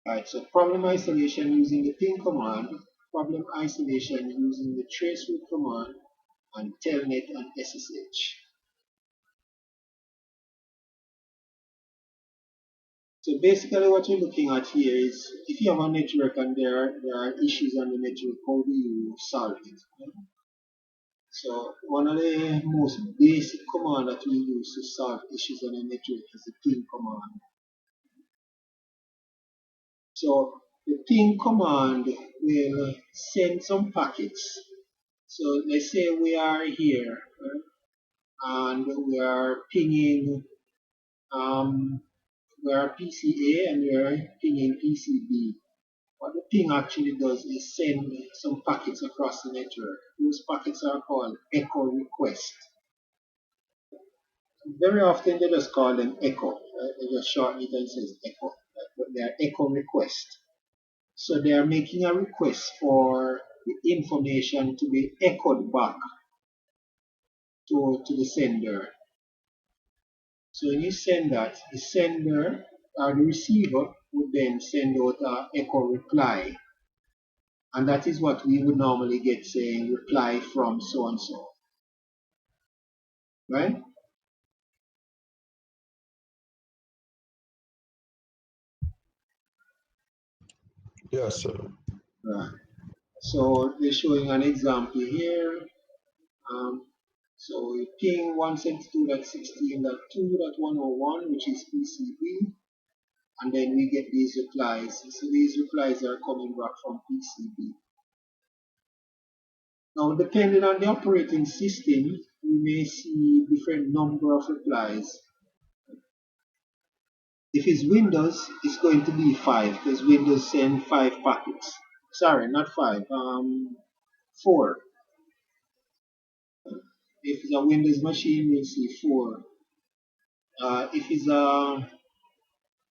Right, so problem isolation using the ping command, problem isolation using the traceroute command, and telnet and SSH. So basically what you're looking at here is if you have a network and there are issues on the network, how do you solve it? So one of the most basic command that we use to solve issues on a network is the ping command. So the ping command will send some packets. So let's say we are here, and we are pinging, we are PCA and we are pinging PCB. What the ping actually does is send some packets across the network. Those packets are called echo request. Very often they just call them echo. Right? They just shorten it and says echo. Right? But they are echo request. So they are making a request for the information to be echoed back to the sender. So when you send that, the sender or the receiver would then send out an echo reply. And that is what we would normally get saying reply from so and so. Right? Yes, sir. Right. So they're showing an example here. Um, so we ping 172.16.2.101, which is PCB, and then we get these replies. So these replies are coming back from PCB. Now, depending on the operating system, we may see different number of replies. If it's Windows, it's going to be 5 because Windows send 5 packets. Sorry, not 5, 4. If it's a Windows machine, we'll see 4. If it's a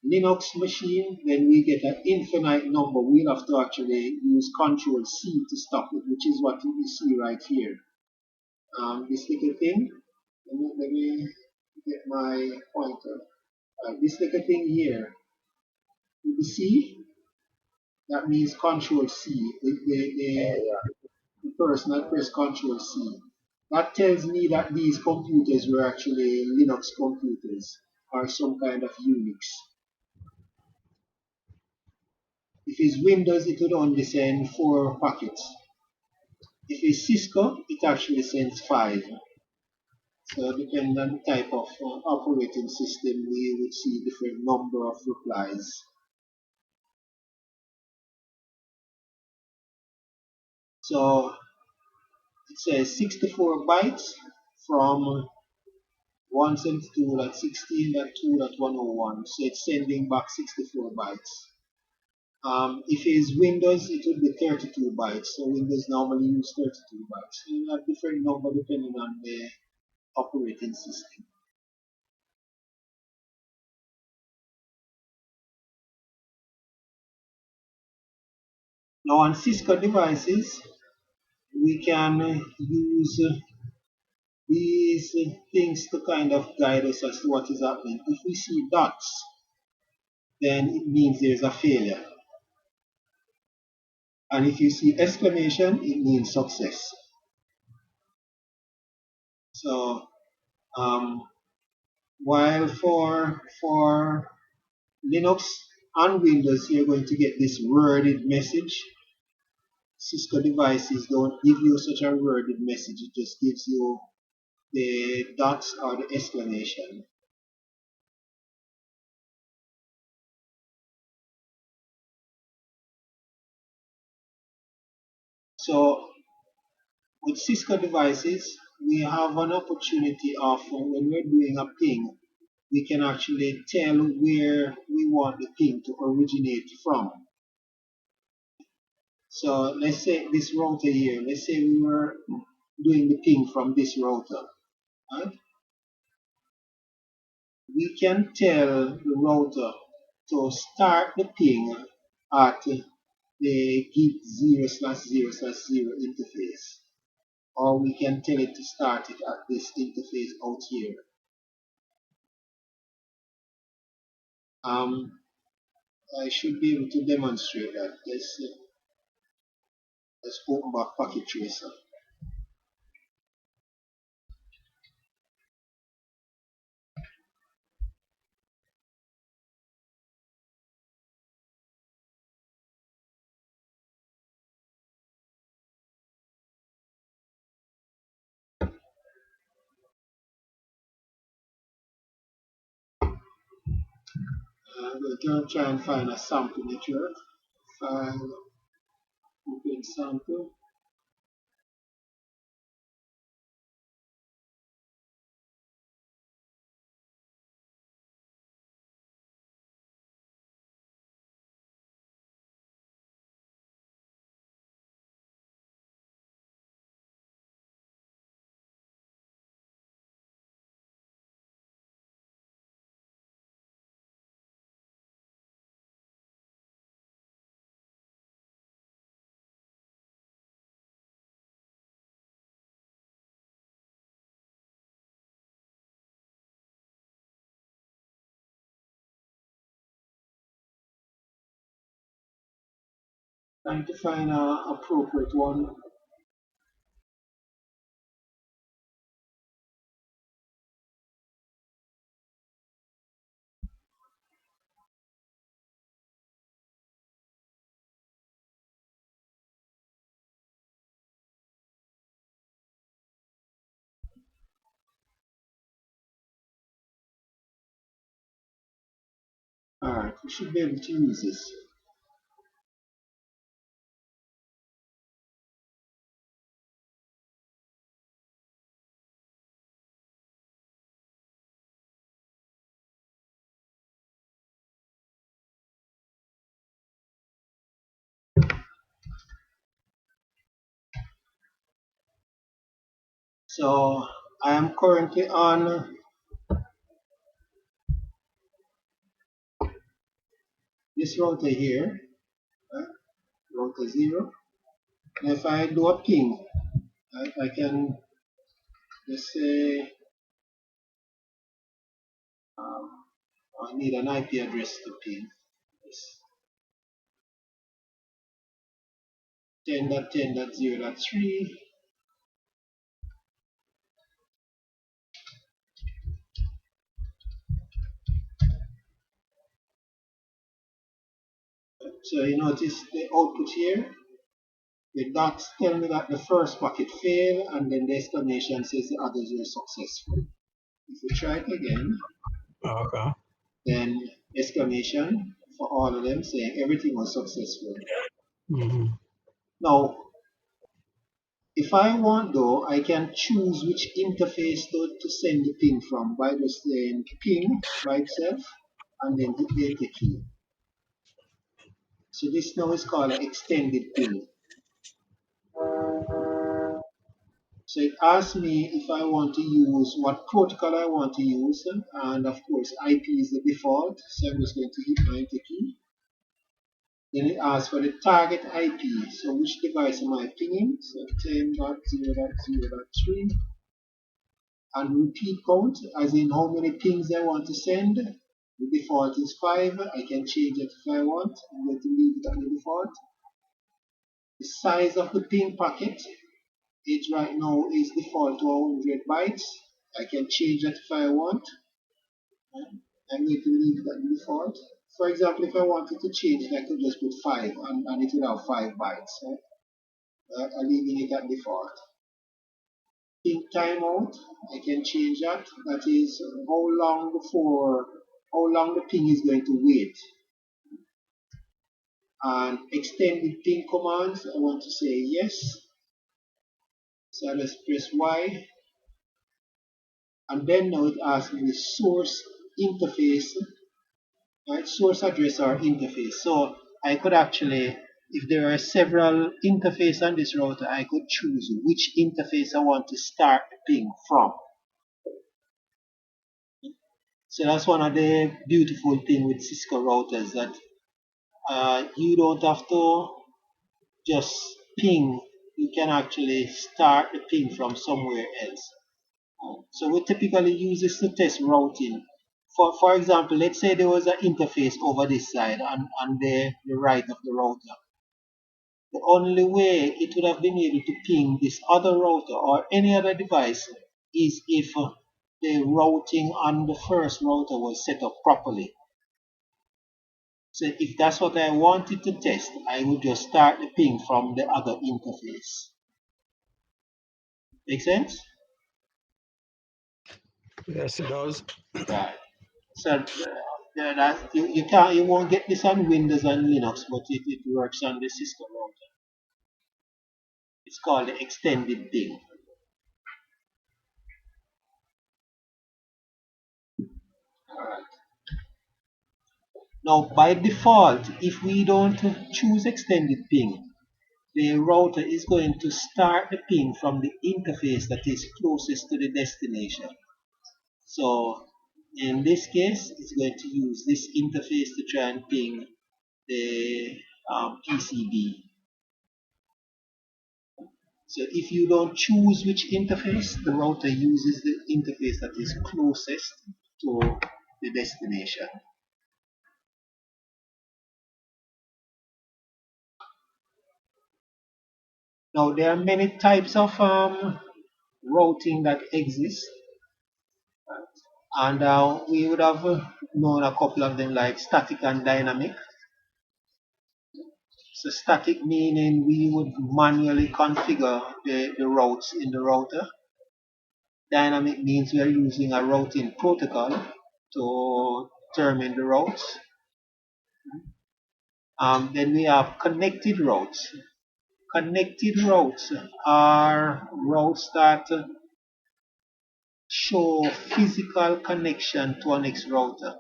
Linux machine, then we get an infinite number. We'll have to actually use Control C to stop it, which is what you see right here. This little thing, let me get my pointer. This little thing here, you see, that means Control C. The person that press Control C. That tells me that these computers were actually Linux computers or some kind of Unix. If it's Windows, it would only send 4 packets. If it's Cisco, it actually sends 5. So depending on the type of operating system, we would see different number of replies. So it says 64 bytes from 172.16.2.101. So it's sending back 64 bytes. If it's Windows, it would be 32 bytes. So Windows normally use 32 bytes. So you have different number depending on the operating system. Now on Cisco devices, we can use these things to kind of guide us as to what is happening. If we see dots, then it means there's a failure. And if you see exclamation, it means success. So while for Linux and Windows, you're going to get this worded message. Cisco devices don't give you such a worded message. It just gives you the dots or the exclamation. So with Cisco devices, we have an opportunity of when we're doing a ping, we can actually tell where we want the ping to originate from. So let's say this router here, let's say we were doing the ping from this router. Right? We can tell the router to start the ping at the gig 0/0/0 interface, or we can tell it to start it at this interface out here. Um, I should be able to demonstrate that. Let's open back Packet Tracer. We're going to try and find a sample network. File, open sample. Trying to find an appropriate one. Alright, we should be able to use this. So I am currently on this router here, right? Router 0. And if I do a ping, I can just say um, I need an IP address to ping. It's 10.10.0.3. So you notice the output here. The dots tell me that the first packet failed, and then the exclamation says the others were successful. If we try it again, Okay. then exclamation for all of them saying everything was successful. Mm-hmm. Now, if I want though, I can choose which interface to send the ping from by just saying ping by itself and then the data key. So this now is called an extended ping. So it asks me if I want to use what protocol I want to use, and of course IP is the default, so I'm just going to hit my enter key. Then it asks for the target IP, so which device am I pinging? So 10.0.0.3, and repeat count, as in how many pings I want to send. The default is 5, I can change it if I want, I'm going to leave it at the default. The size of the ping packet, it right now is default to 100 bytes. I can change that if I want. I'm going to leave it at the default. For example, if I wanted to change it, I could just put 5 and it will have 5 bytes. I'm leaving it at default. Ping timeout, I can change that. That is how long the ping is going to wait. And extended ping commands, I want to say yes. So let's press Y. And then now it asks me the source interface, right? Source address or interface. So I could actually, if there are several interfaces on this router, I could choose which interface I want to start the ping from. So that's one of the beautiful things with Cisco routers, that you don't have to just ping. You can actually start the ping from somewhere else. So we typically use this to test routing for example, let's say there was an interface over this side on the right of the router. The only way it would have been able to ping this other router or any other device is if the routing on the first router was set up properly. So if that's what I wanted to test, I would just start the ping from the other interface. Make sense? Yes, it does. Right. So you can't, you won't get this on Windows and Linux, but it works on the Cisco router. It's called the extended ping. Alright. Now by default, if we don't choose extended ping, the router is going to start the ping from the interface that is closest to the destination. So in this case, it's going to use this interface to try and ping the PCB. So if you don't choose which interface, the router uses the interface that is closest to the destination. Now there are many types of routing that exist, and we would have known a couple of them like static and dynamic. So static meaning we would manually configure the routes in the router. Dynamic means we are using a routing protocol to determine the routes. Then we have connected routes. Connected routes are routes that show physical connection to a next router.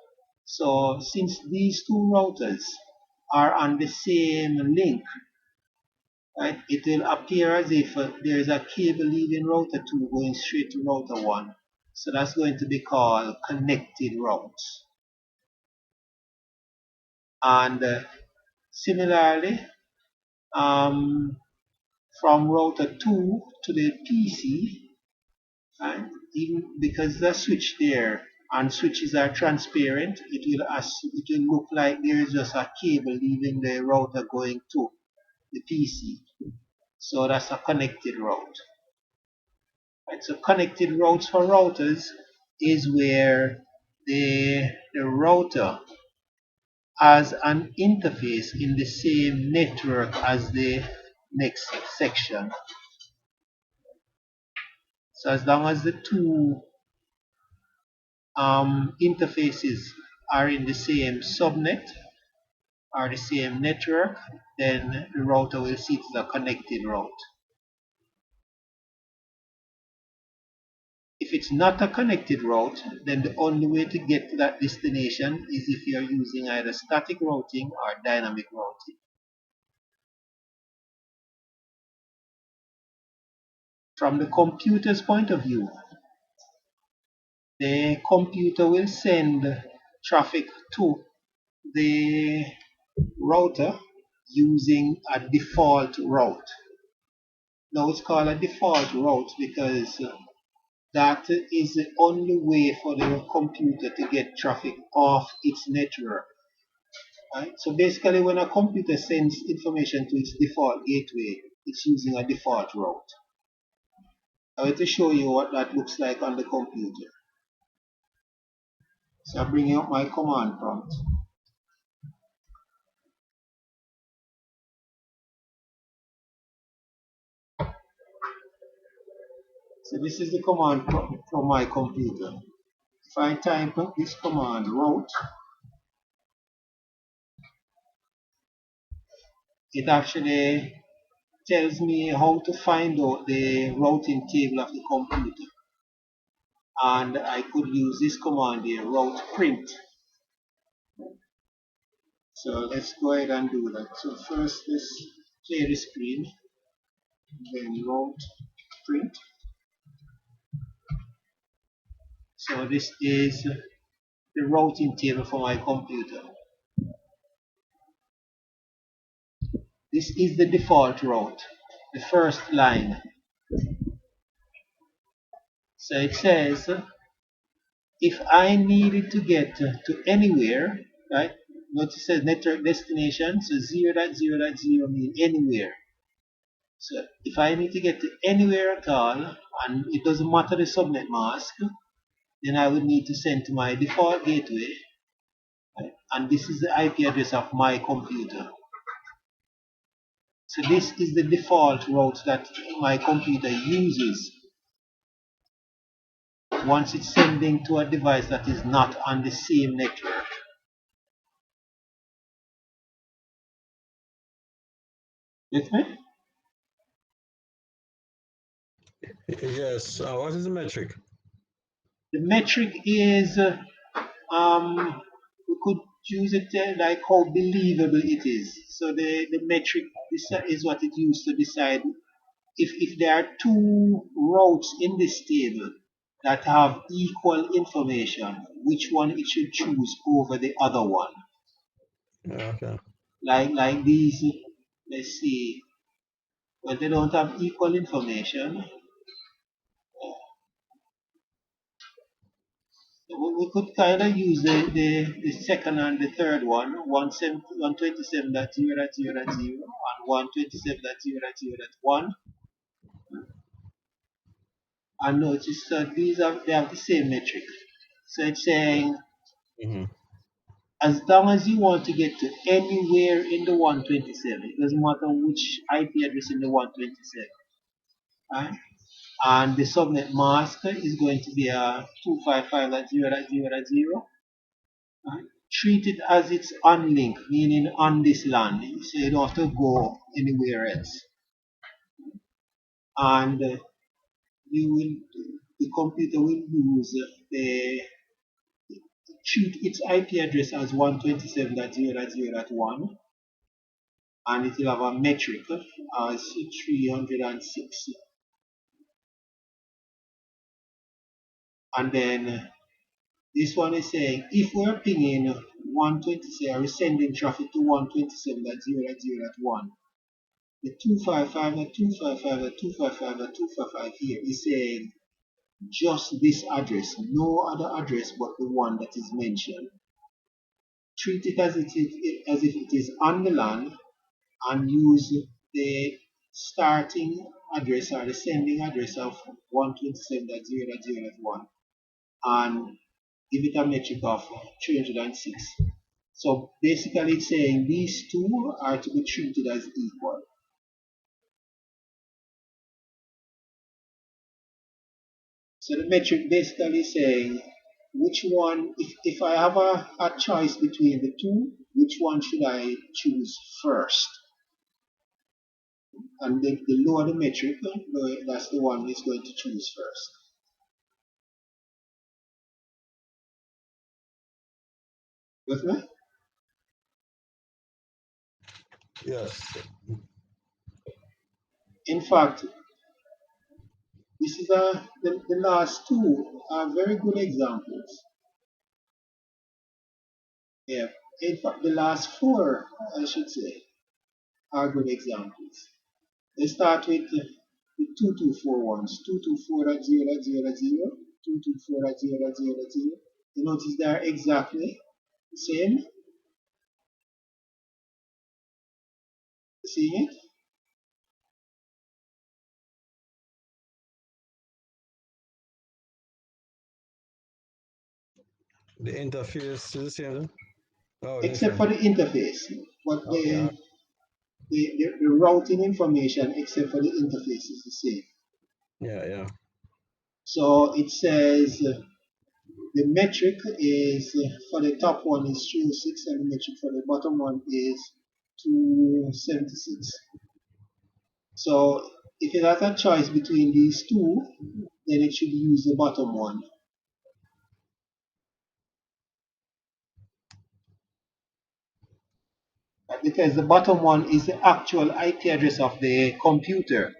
So since these two routers are on the same link, right, it will appear as if there is a cable leaving router 2 going straight to router 1. So that's going to be called connected routes. And similarly, from router 2 to the PC, right, even because the switch there and switches are transparent, it will look like there is just a cable leaving the router going to the PC. So that's a connected route. Right, so connected routes for routers is where the router has an interface in the same network as the next section. So as long as the two interfaces are in the same subnet or the same network, then the router will see it as a connected route. If it's not a connected route, then the only way to get to that destination is if you're using either static routing or dynamic routing. From the computer's point of view, the computer will send traffic to the router using a default route. Now it's called a default route because that is the only way for the computer to get traffic off its network. Right? So basically when a computer sends information to its default gateway, it's using a default route. I want to show you what that looks like on the computer. So I'm bringing up my command prompt. So this is the command from my computer. If I type this command route, it actually tells me how to find out the routing table of the computer. And I could use this command here, route print. So let's go ahead and do that. So first let's clear the screen, then route print. So this is the routing table for my computer. This is the default route, the first line. So it says if I needed to get to anywhere, right? Notice it says network destination, so 0.0.0 means anywhere. So if I need to get to anywhere at all, and it doesn't matter the subnet mask, then I would need to send to my default gateway, right? And this is the IP address of my computer. So this is the default route that my computer uses once it's sending to a device that is not on the same network. With me? Yes. What is the metric? The metric is, we could use it like how believable it is. So the metric is what it used to decide if there are two routes in this table that have equal information, which one it should choose over the other one. Okay. Like these, let's see, well, they don't have equal information. We could kind of use the second and the third one, 127.0.0.0 and 127.0.0.1. And notice that they have the same metric. So it's saying Mm-hmm. as long as you want to get to anywhere in the 127, it doesn't matter which IP address in the 127, right? And the subnet mask is going to be a 255.0.0.0. Right? Treat it as it's on link, meaning on this land, so you don't have to go anywhere else. And you will, the computer will use the treat its IP address as 127.0.0.1, and it will have a metric as 306. And then this one is saying if we're pinging 127, we're sending traffic to 127.0.0.1. The 255, the 255, the 255, the 255 here is saying just this address, no other address but the one that is mentioned. Treat it as if it is on the land and use the starting address or the sending address of 127.0.0.1 and give it a metric of 306. So basically it's saying these two are to be treated as equal. So the metric basically saying which one, if I have a choice between the two, which one should I choose first? And the lower the metric, that's the one is going to choose first. With me? Yes. In fact, this is the last two are very good examples. Yeah. In fact, the last four, I should say, are good examples. Let's start with the 2241s, 224.0.0.0, 224.0.0.0. You notice they are exactly the same. Seeing it? The interface is the same. Oh, Except different. for the interface. But Okay. the routing information, except for the interface, is the same. Yeah, yeah. So it says the metric is for the top one is 306 and the metric for the bottom one is 276. So if it has a choice between these two, then it should use the bottom one. Because the bottom one is the actual IP address of the computer.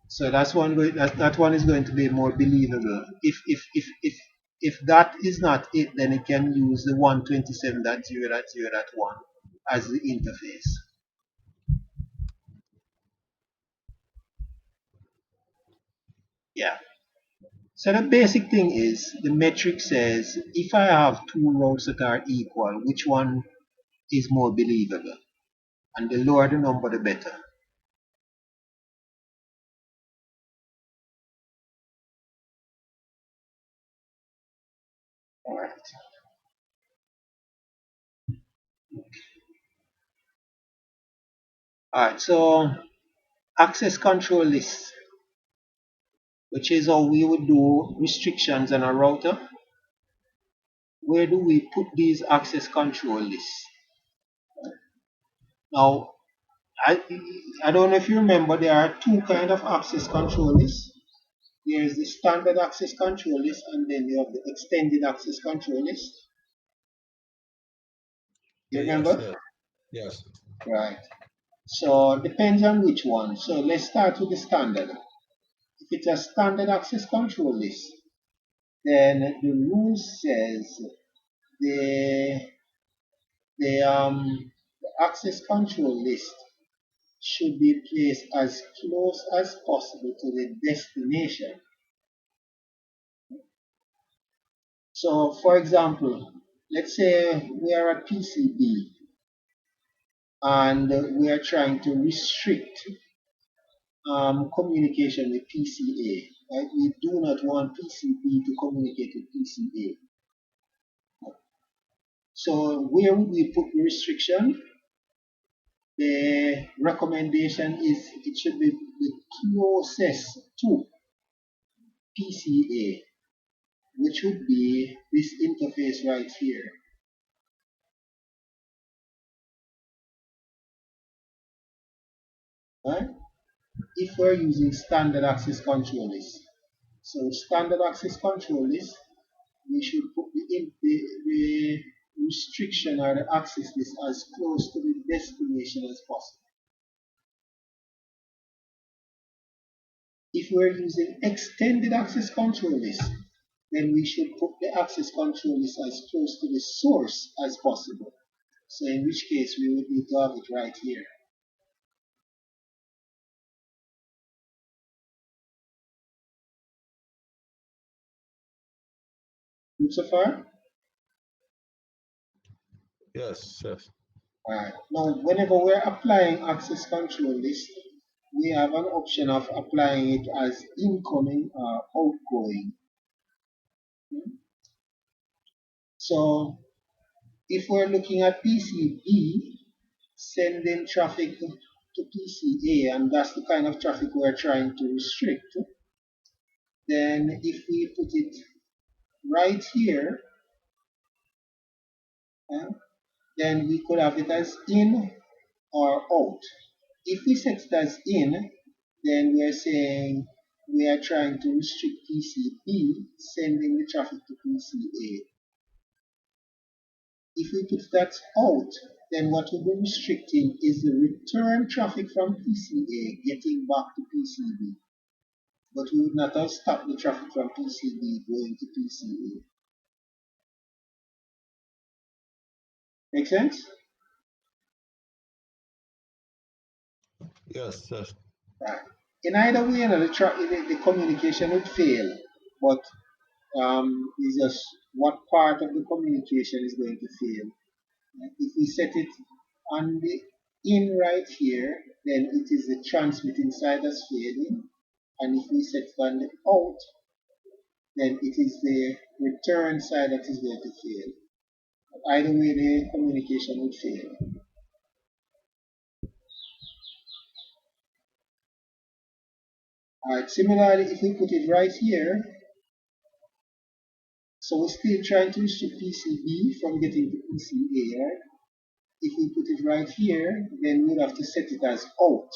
So that one is going to be more believable. If that is not it, then it can use the 127.0.0.1 as the interface. Yeah. So the basic thing is the metric says if I have two routes that are equal, which one is more believable? And the lower the number, the better. All right. All right. So access control list, which is how we would do restrictions on a router. Where do we put these access control lists? Now, I, I don't know if you remember, there are two kind of access control lists. There is the standard access control list, and then you have the extended access control list. You Yes, remember? yes, yes. Right. So depends on which one. So let's start with the standard. If it's a standard access control list, then the rule says the the access control list should be placed as close as possible to the destination. So, for example, let's say we are at PCB and we are trying to restrict communication with PCA. Right? We do not want PCB to communicate with PCA. So, where would we put the restriction? The recommendation is it should be the closest to PCA, which would be this interface right here. Right? If we're using standard access control list. So standard access control list, we should put the restriction or the access list as close to the destination as possible. If we're using extended access control list, then we should put the access control list as close to the source as possible. So in which case we would need to have it right here. Good so far? Yes, yes. Alright. Now, whenever we're applying access control list, we have an option of applying it as incoming or outgoing. So, if we're looking at PCB sending traffic to PCA, and that's the kind of traffic we're trying to restrict, then if we put it right here, uh, then we could have it as in or out. If we set it as in, then we are saying we are trying to restrict PCB sending the traffic to PCA. If we put that out, then what we'll be restricting is the return traffic from PCA getting back to PCB. But we would not have stopped the traffic from PCB going to PCA. Make sense? Yes, yes. Right. In either way, the communication would fail, but it's just what part of the communication is going to fail. If we set it on the in right here, then it is the transmitting side that's failing. And if we set it on the out, then it is the return side that is going to fail. Either way, the communication would fail. Alright, similarly, if we put it right here, so we're still trying to restrict PCB from getting to PCA, right? If we put it right here, then we'll have to set it as out.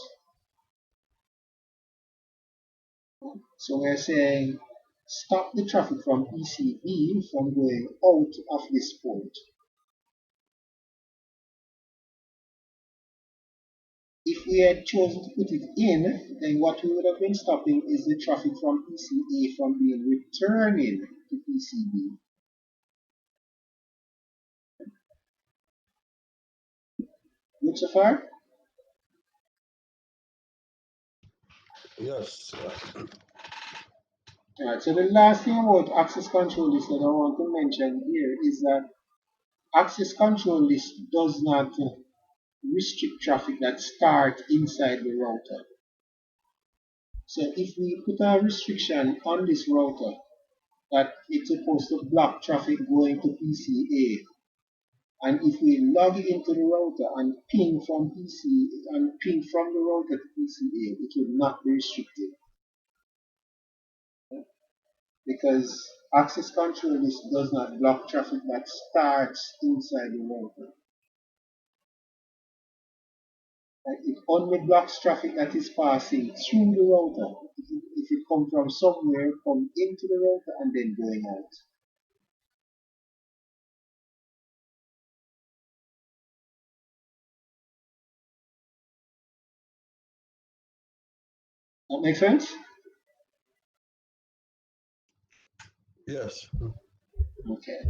So we're saying stop the traffic from PCB from going out of this port. If we had chosen to put it in, then what we would have been stopping is the traffic from PCA from being returning to PCB. Good so far? Yes. Alright, so the last thing about access control list that I want to mention here is that access control list does not restrict traffic that starts inside the router. So if we put a restriction on this router that it's supposed to block traffic going to PCA, and if we log into the router and ping from PCA and ping from the router to PCA, it will not be restricted because access control list does not block traffic that starts inside the router. It only blocks traffic that is passing through the router. If it comes from somewhere, come into the router and then going out. That makes sense? Yes. Okay.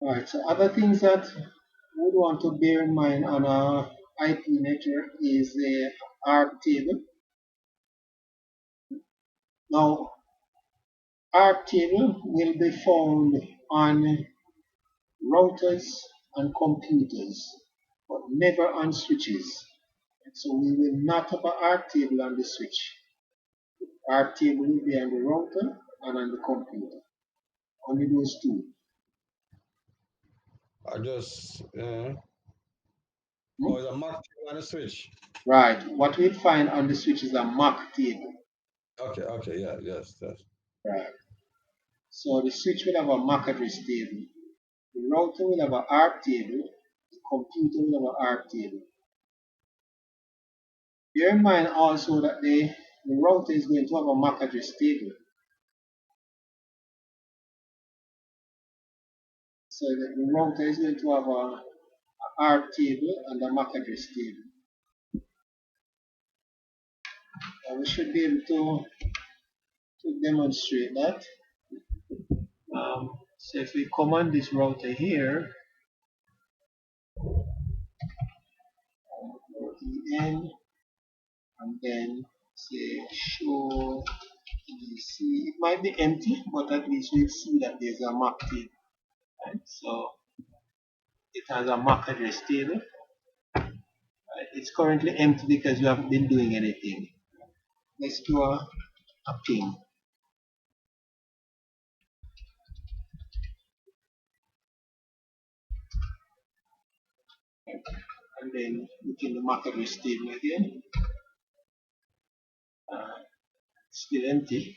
Alright, so other things that we would want to bear in mind on a IP network is the ARP table. Now, ARP table will be found on routers and computers, but never on switches. So we will not have an ARP table on the switch. ARP table will be on the router and on the computer. Only those two. I just, Hmm? oh, the Mac on the switch. Right. What we'll find on the switch is a MAC table. Okay, okay, yeah, yes, yes. Right. So the switch will have a MAC address table. The router will have an ARP table. The computer will have an ARP table. Bear in mind also that the router is going to have a MAC address table. So the router is going to have a ARP table and a MAC address table. And we should be able to demonstrate that. So if we command this router here, en, and then say show EC, it might be empty, but at least we'll see that there's a MAC table. Right? So it has a MAC address table. Right? It's currently empty because we haven't been doing anything. Let's do a ping. And then within the MAC address table again, uh, still empty.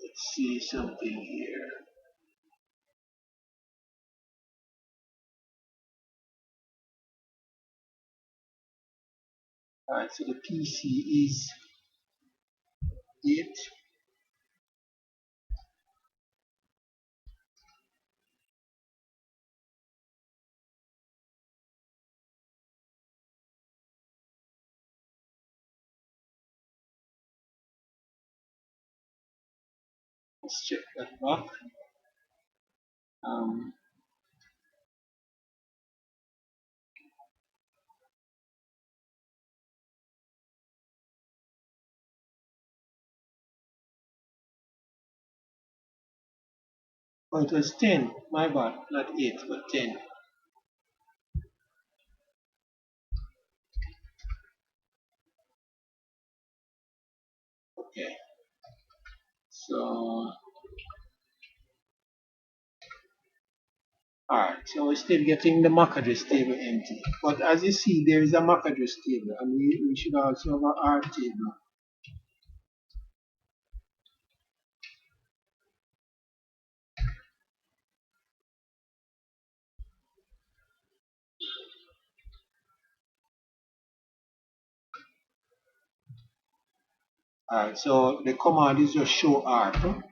Let's see something here. Alright, so the PC is 8. Let's check that back. Um, oh, it was 10. My bad, not 8, but 10. Okay. So, alright, so we're still getting the MAC address table empty. But as you see, there is a MAC address table, and we should also have an R table. Alright, so the command is just show ARP,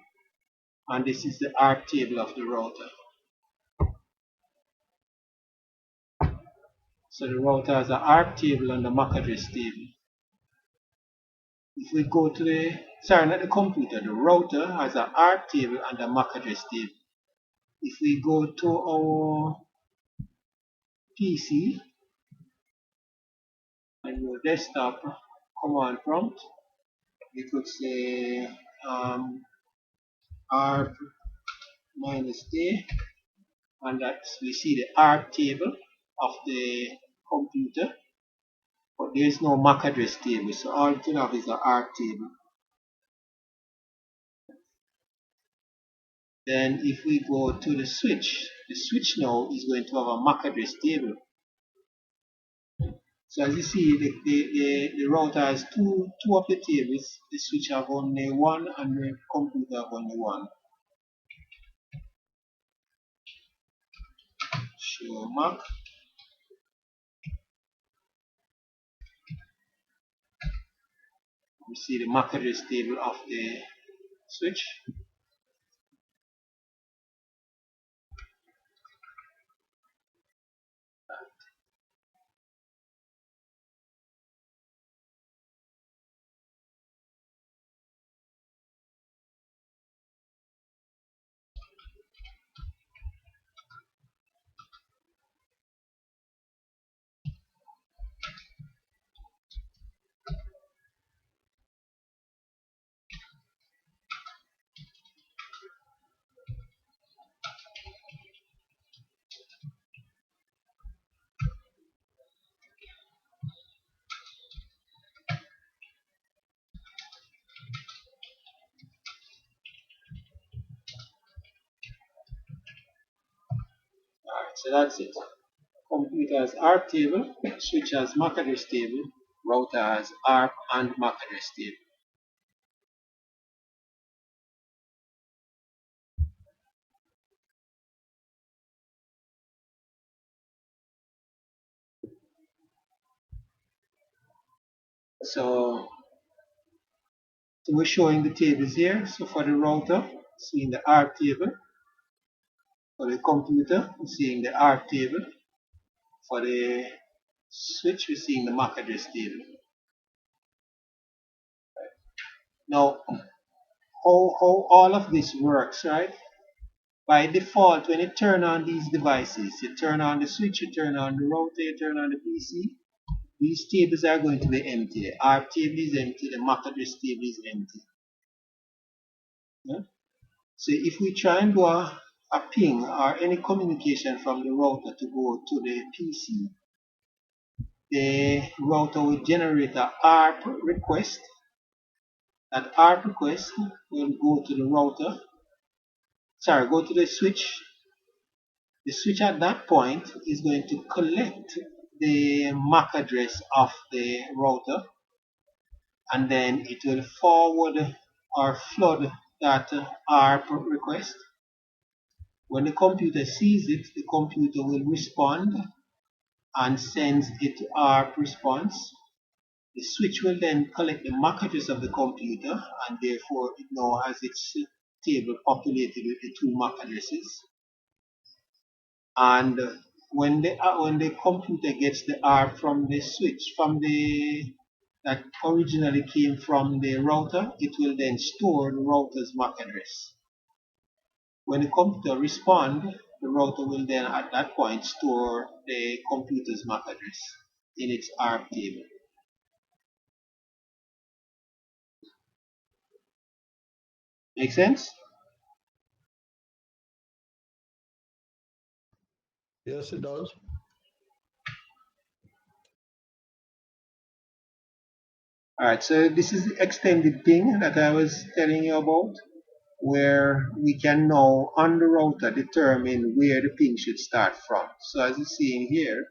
and this is the ARP table of the router. So the router has an ARP table and a MAC address table. If we go to not the computer, the router has an ARP table and a MAC address table. If we go to our PC and your desktop command prompt, we could say ARP -A, and that we see the ARP table of the computer, but there is no MAC address table, so all it will have is an ARP table. Then if we go to the switch now is going to have a MAC address table. So as you see, the router has two of the tables. The switch have only one and the computer have only one. Show MAC. We see the MAC address table of the switch. Alright, so that's it. Computer has ARP table, switch has MAC address table, router has ARP and MAC address table. So we're showing the tables here. So for the router, seeing the ARP table. For the computer, we're seeing the ARP table. For the switch, we're seeing the MAC address table. Now, how all of this works, right? By default, when you turn on these devices, you turn on the switch, you turn on the router, you turn on the PC, these tables are going to be empty. The ARP table is empty, the MAC address table is empty. Yeah? So if we try and do a ping or any communication from the router to go to the PC, the router will generate an ARP request. That ARP request will go to the router, go to the switch. The switch at that point is going to collect the MAC address of the router, and then it will forward or flood that ARP request. When the computer sees it, the computer will respond and sends it ARP response. The switch will then collect the MAC address of the computer, and therefore it now has its table populated with the two MAC addresses. And when the computer gets the ARP from the switch, that originally came from the router, it will then store the router's MAC address. When the computer responds, the router will then at that point store the computer's MAC address in its ARP table. Make sense? Yes, it does. Alright, so this is the extended ping that I was telling you about, where we can now on the router determine where the ping should start from. So as you see in here,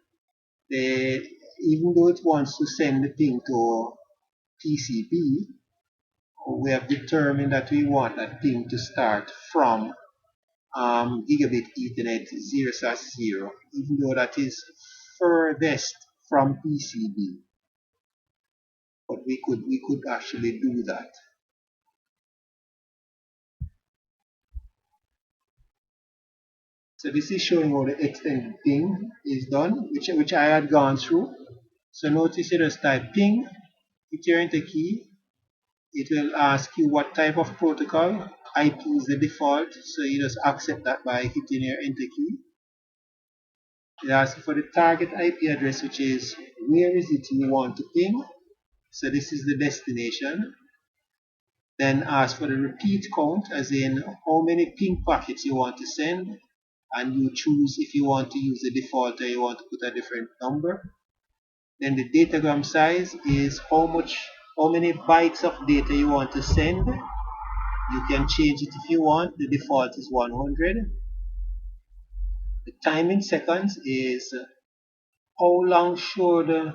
even though it wants to send the ping to PCB, we have determined that we want that ping to start from gigabit Ethernet 0/0, even though that is furthest from PCB. but we could actually do that. So this is showing how the extended ping is done, which I had gone through. So notice you just type ping, hit your enter key. It will ask you what type of protocol. IP is the default, so you just accept that by hitting your enter key. It asks you for the target IP address, which is where is it you want to ping. So this is the destination. Then ask for the repeat count, as in how many ping packets you want to send, and you choose if you want to use the default or you want to put a different number. Then the datagram size is how many bytes of data you want to send. You can change it if you want. The default is 100. The time in seconds is how long should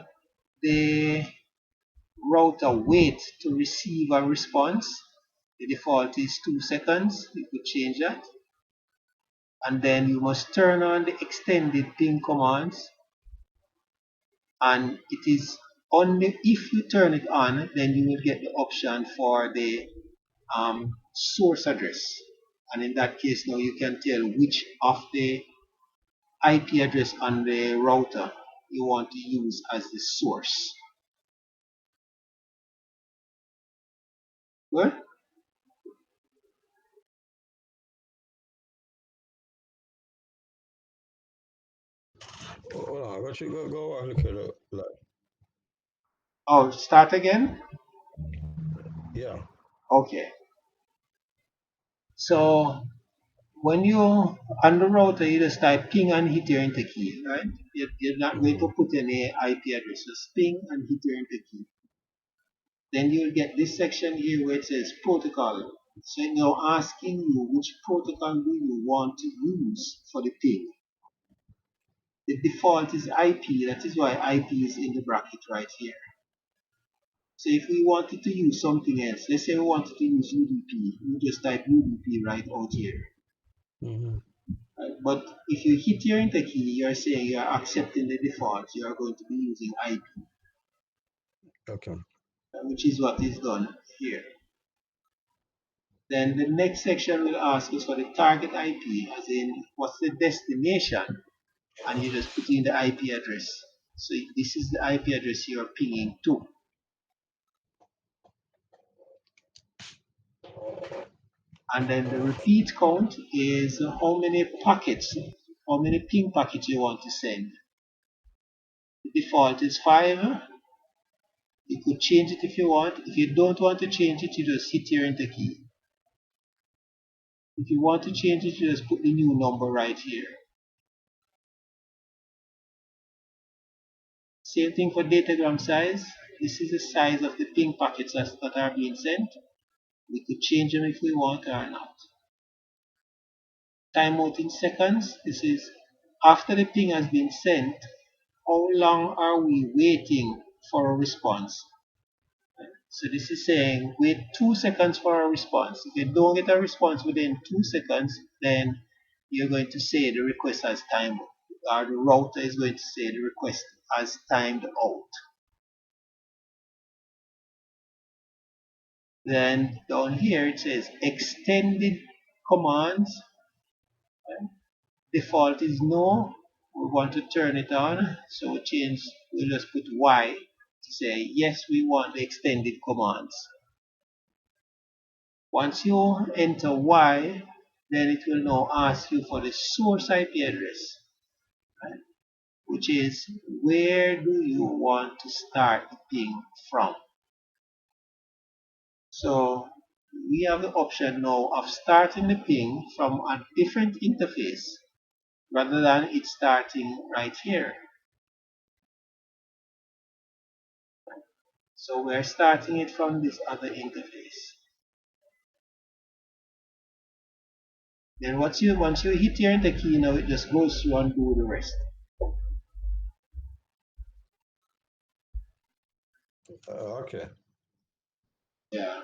the router wait to receive a response. The default is 2 seconds. You could change that. And then you must turn on the extended ping commands, and it is only if you turn it on then you will get the option for the source address, and in that case now you can tell which of the IP address on the router you want to use as the source. Good. Hold on, go and look at it. Like, Oh, start again. yeah. Okay, so when you on the router you just type ping and hit your enter key, right? You're not going Mm-hmm. to put any IP address, just ping and hit your enter key. Then you'll get this section here where it says protocol. So now asking you which protocol do you want to use for the ping. The default is IP, that is why IP is in the bracket right here. So if we wanted to use something else, let's say we wanted to use UDP, we just type UDP right out here. Mm-hmm. Right? But if you hit your enter key, you're saying you're accepting the default, you are going to be using IP, Okay. which is what is done here. Then the next section will ask us for the target IP, as in what's the destination, and you just put in the IP address. So this is the IP address you're pinging to. And then the repeat count is how many packets, how many ping packets you want to send. The default is 5. You could change it if you want. If you don't want to change it, you just hit your enter key. If you want to change it, you just put the new number right here. Same thing for datagram size. This is the size of the ping packets that are being sent. We could change them if we want or not. Timeout in seconds. This is after the ping has been sent, how long are we waiting for a response? So this is saying wait 2 seconds for a response. If you don't get a response within 2 seconds, then you're going to say the request has timed out, or the router is going to say the request has timed out. Then down here it says extended commands. Default is no. We want to turn it on, so we'll just put Y to say yes, we want the extended commands. Once you enter Y, then it will now ask you for the source IP address, right? Which is where do you want to start the ping from. So we have the option now of starting the ping from a different interface rather than it starting right here. So we're starting it from this other interface. Then once you hit your enter key, now it just goes through and do the rest. Okay. Yeah.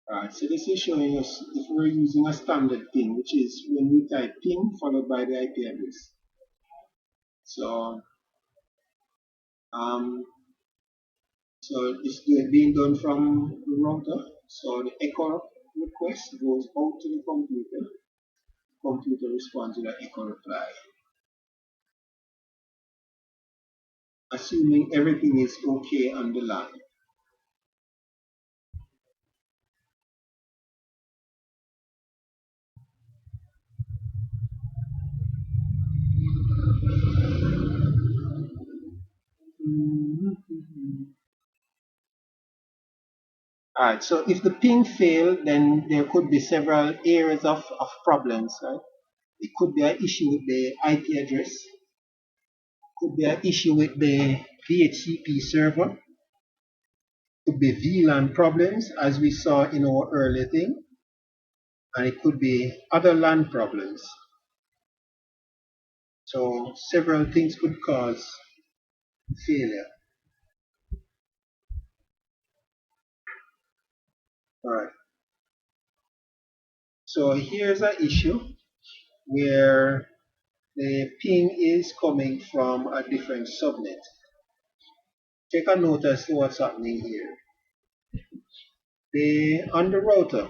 Alright, so this is showing us if we're using a standard ping, which is when we type ping followed by the IP address. So um, so it's being done from the router. So the echo request goes out to the computer. Computer responds to the echo reply. Assuming everything is okay on the line. Alright, so if the ping failed, then there could be several areas of problems, right? It could be an issue with the IP address, could be an issue with the DHCP server, could be VLAN problems, as we saw in our earlier thing, and it could be other LAN problems. So several things could cause failure. Alright, so here's an issue where the ping is coming from a different subnet. Take a note as to what's happening here. On the router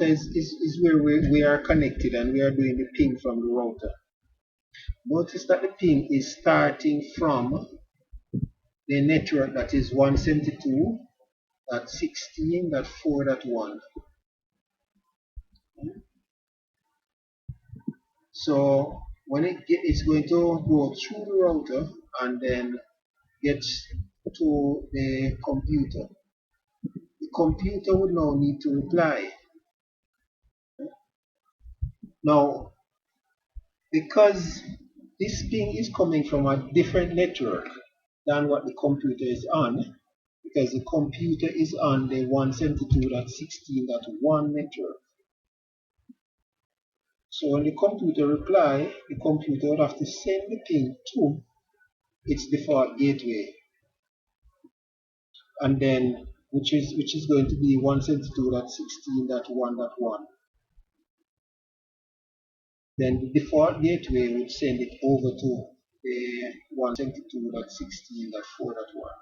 is where we are connected and we are doing the ping from the router. Notice that the ping is starting from the network that is 172.16.4.1. So when it's going to go through the router and then gets to the computer. The computer would now need to reply. Now, because this ping is coming from a different network than what the computer is on, because the computer is on the 172.16.1 network. So when the computer reply, the computer would have to send the ping to its default gateway, and then which is going to be 172.16.1.1. Then the default gateway would send it over to the 172.16.4.1.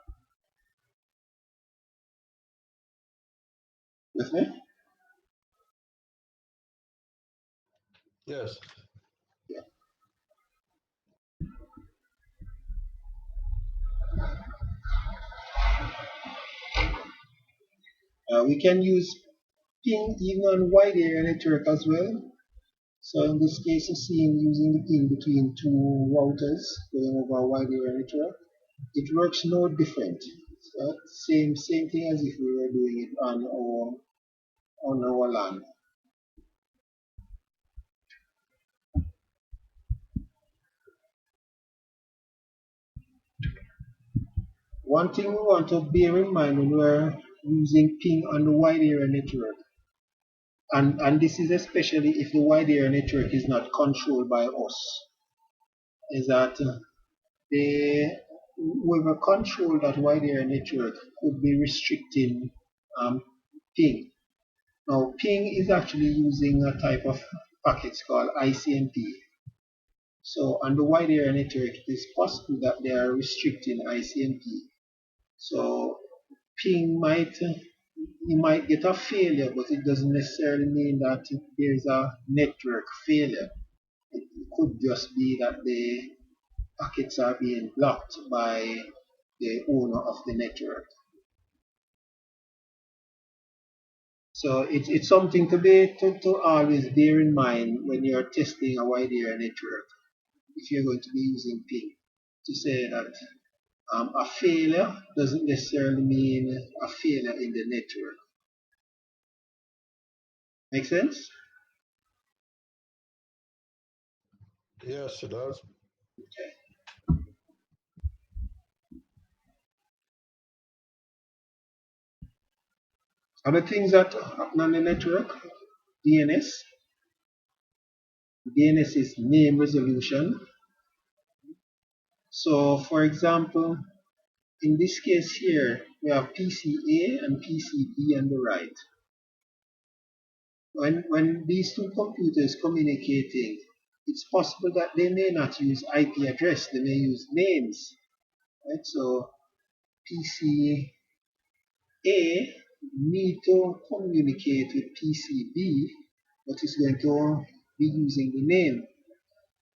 With me? Yes. Yeah. We can use ping even on wide area network as well. So in this case, you see him using the ping between two routers going over a wide area network. It works no different. So same thing as if we were doing it on our LAN. One thing we want to bear in mind when we're using ping on the wide area network, and this is especially if the wide area network is not controlled by us, is that the whoever control that wide area network could be restricting ping. Now, ping is actually using a type of packets called ICMP. So on the wide area network, it is possible that they are restricting ICMP. So ping you might get a failure, but it doesn't necessarily mean that there's a network failure. It could just be that the packets are being blocked by the owner of the network. So it's something to always bear in mind when you're testing a wide area network. If you're going to be using ping, to say that a failure doesn't necessarily mean a failure in the network. Make sense? Yes, it does. Okay. Other things that happen on the network, DNS. DNS is name resolution. So, for example, in this case here, we have PCA and PCB on the right. When these two computers communicating, it's possible that they may not use IP address, they may use names, right? So PCA need to communicate with PCB, but it's going to be using the name.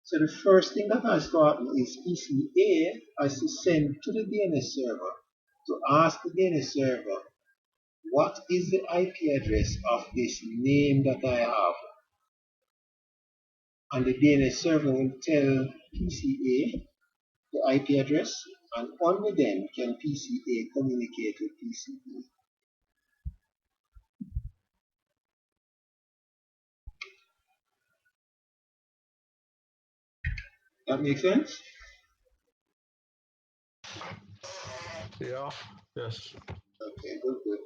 So the first thing that has to happen is PCA has to send to the DNS server to ask the DNS server what is the IP address of this name that I have. And the DNS server will tell PCA the IP address, and only then can PCA communicate with PCB. That makes sense? Yeah. Yes. Okay, good, good.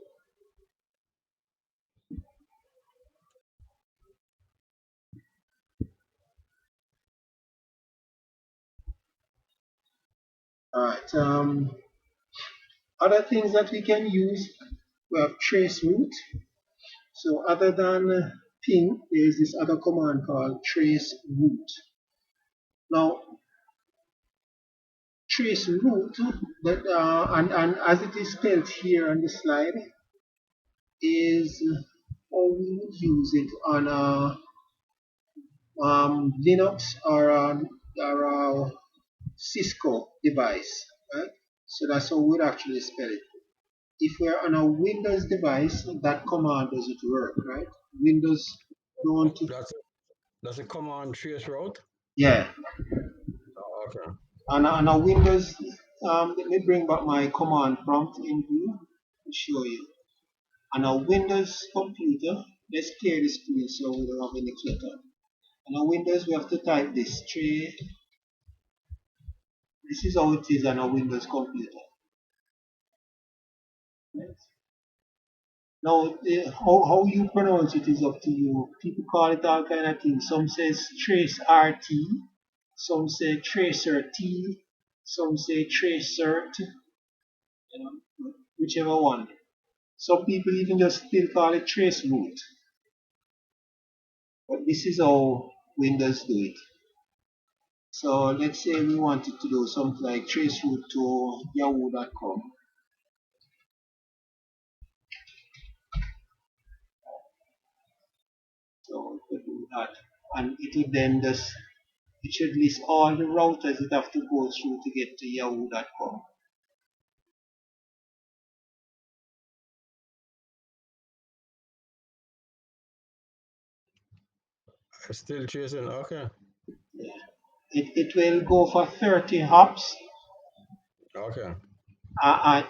All right. Other things that we can use, we have trace route. So other than ping, there is this other command called trace route. Now, trace route, and as it is spelled here on the slide, is how we would use it on a Linux or a Cisco device, right? So that's how we'd actually spell it. If we're on a Windows device, that command doesn't work, right? Windows don't. That's a command trace route. Yeah, Oh, okay. on a Windows, let me bring back my command prompt in view to show you. On a Windows computer, let's clear the screen so we don't have any clutter. On a Windows, we have to type this tray. This is how it is on a Windows computer. Right? Now, how you pronounce it is up to you. People call it all kind of things. Some says trace RT, some say tracer T, some say tracert, whichever one. Some people even just still call it trace root. But this is how Windows do it. So let's say we wanted to do something like trace root to yahoo.com. So we could do that. And it would then just, it should list all the routers it have to go through to get to yahoo.com. Still chasing. Okay. Yeah. It will go for 30 hops. Okay.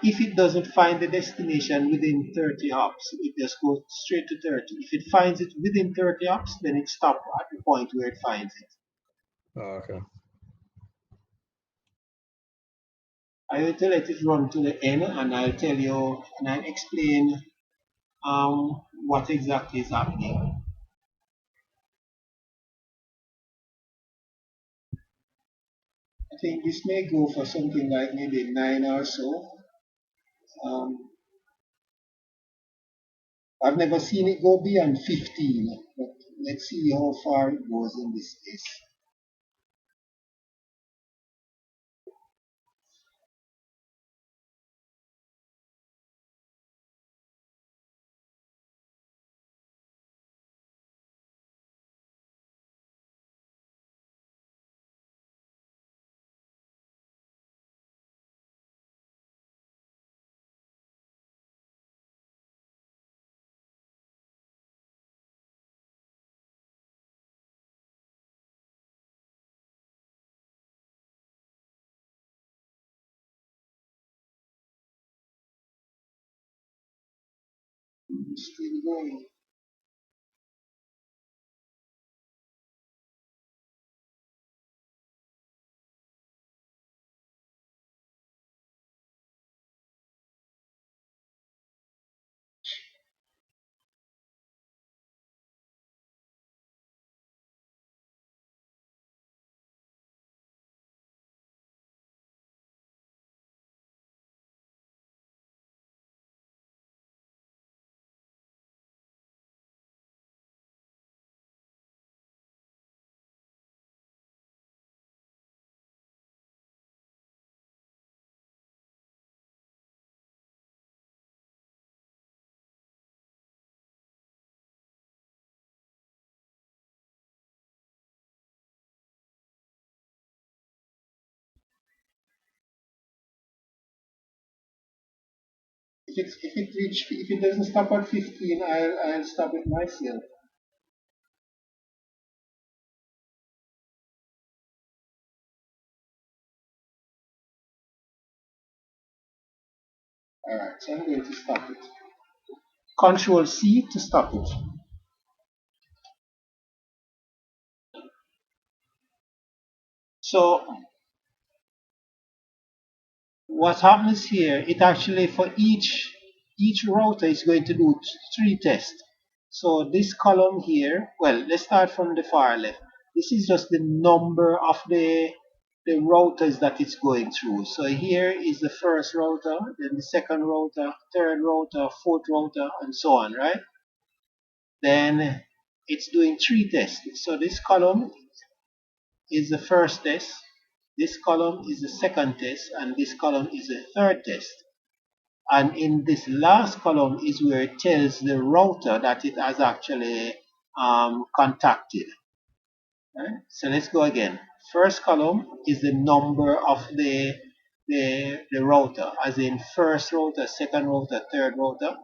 If it doesn't find the destination within 30 hops, it just goes straight to 30. If it finds it within 30 hops, then it stops at the point where it finds it. Okay. I will let it run to the end, and I'll tell you and I'll explain what exactly is happening. I think this may go for something like maybe 9 or so. Um, I've never seen it go beyond 15, but let's see how far it goes in this case. Still going. If it doesn't stop at 15, I'll stop it myself. All right, so I'm going to stop it. Control C to stop it. So what happens here? It actually for each router is going to do three tests. So this column here, well, let's start from the far left. This is just the number of the routers that it's going through. So here is the first router, then the second router, third router, fourth router, and so on, right? Then it's doing three tests. So this column is the first test, this column is the second test, and this column is the third test. And in this last column is where it tells the router that it has actually contacted. Right? So let's go again. First column is the number of the router, as in first router, second router, third router.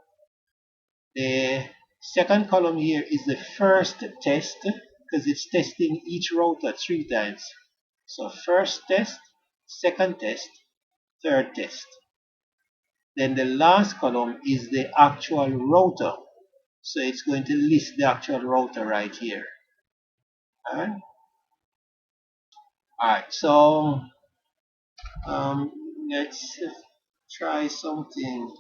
The second column here is the first test because it's testing each router three times. So first test, second test, third test. Then the last column is the actual router. So it's going to list the actual router right here. Alright, Alright, so um, let's try something.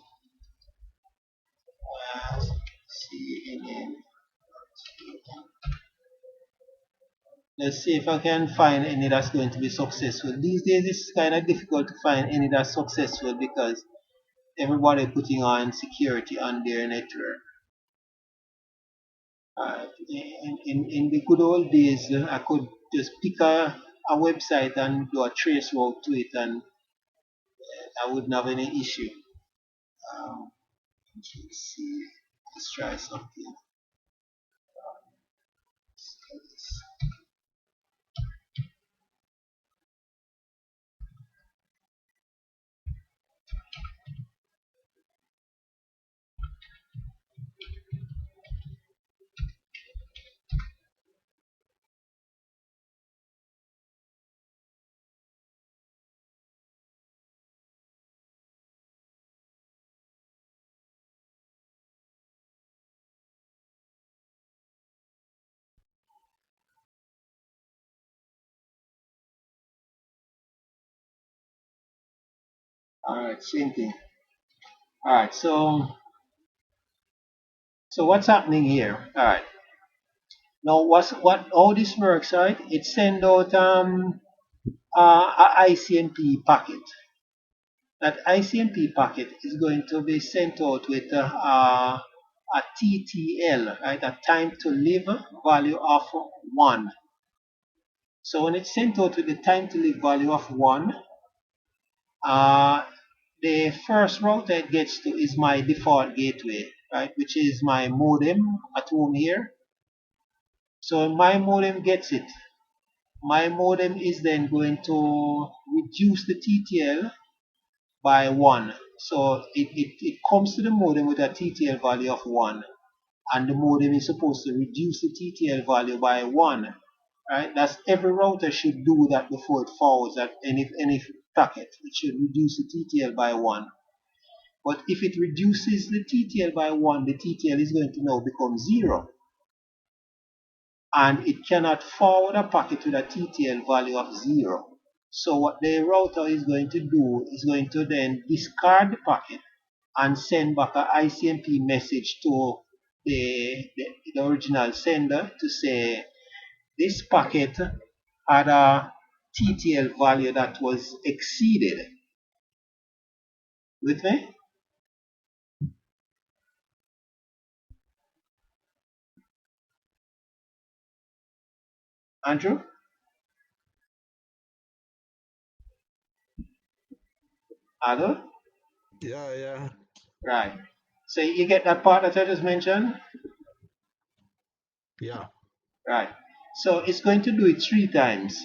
CNN. Let's see if I can find any that's going to be successful. These days it's kind of difficult to find any that's successful because everybody putting on security on their network. In the good old days, I could just pick a website and do a trace route to it, and I wouldn't have any issue. Um, let's see. Let's try something. All right, same thing. All right, so what's happening here? All right. Now, what how this works, right? It send out a ICMP packet. That ICMP packet is going to be sent out with a TTL, right? A time to live value of 1. So when it's sent out with the time to live value of 1, uh, the first route it gets to is my default gateway, right? Which is my modem at home here. So my modem gets it. My modem is then going to reduce the TTL by 1. So it comes to the modem with a TTL value of 1, and the modem is supposed to reduce the TTL value by 1. Right? That's every router should do that before it forwards at any packet. It should reduce the TTL by 1. But if it reduces the TTL by 1, the TTL is going to now become 0. And it cannot forward a packet with a TTL value of 0. So what the router is going to do is going to then discard the packet and send back an ICMP message to the original sender to say this packet had a TTL value that was exceeded. With me? Andrew? Hello? Yeah, yeah, Right. So you get that part that I just mentioned? yeah. Right. So it's going to do it three times.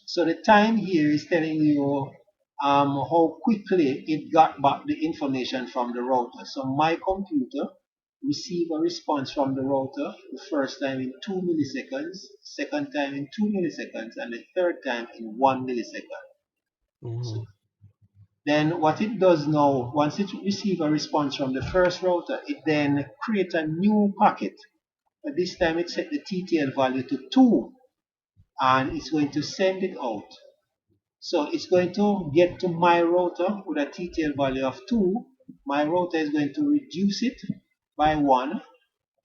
So the time here is telling you how quickly it got back the information from the router. So my computer received a response from the router the first time in 2 milliseconds, second time in 2 milliseconds, and the third time in 1 millisecond. So Mm-hmm. then what it does now, once it receives a response from the first router, it then creates a new packet. But this time it set the TTL value to 2 and it's going to send it out. So it's going to get to my router with a TTL value of 2. My router is going to reduce it by 1.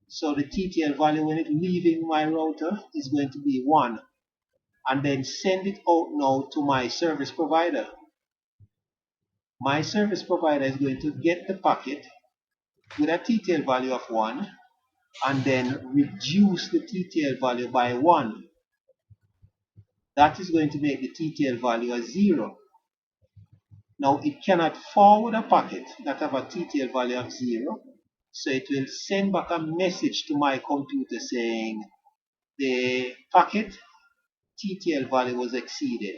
So the TTL value when it's leaving my router is going to be 1. And then send it out now to my service provider. My service provider is going to get the packet with a TTL value of 1 and then reduce the TTL value by 1. That is going to make the TTL value a 0. Now it cannot forward a packet that have a TTL value of 0. So it will send back a message to my computer saying the packet TTL value was exceeded.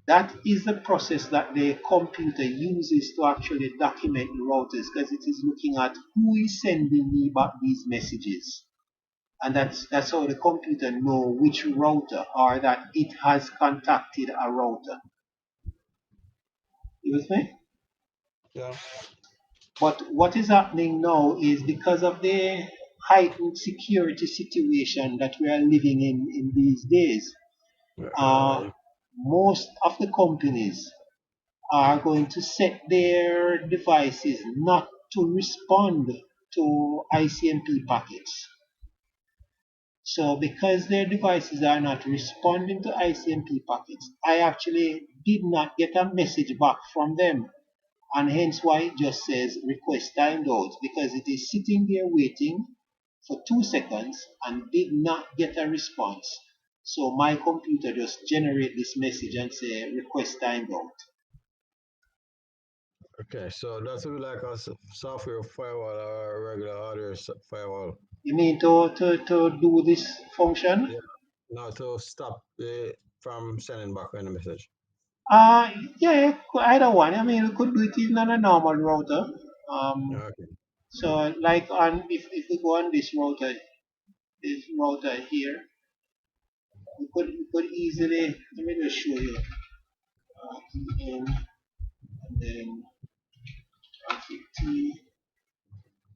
That is the process that the computer uses to actually document the routers because it is looking at who is sending me back these messages. And that's how the computer know which router or that it has contacted a router. You with me? Yeah. But what is happening now is because of the heightened security situation that we are living in these days, uh, Right. most of the companies are going to set their devices not to respond to ICMP packets. So because their devices are not responding to ICMP packets, I actually did not get a message back from them. And hence why it just says request timed out because it is sitting there waiting for 2 seconds and did not get a response. So my computer just generate this message and say request timed out. Okay, so that would be like a software firewall or a regular hardware firewall. You mean to do this function? Yeah. No, to stop it from sending back any message. Yeah, either one. I mean, we could do it even on a normal router. Okay. So like on if we go on this router here, we could easily let me just show you. En and then traffic T.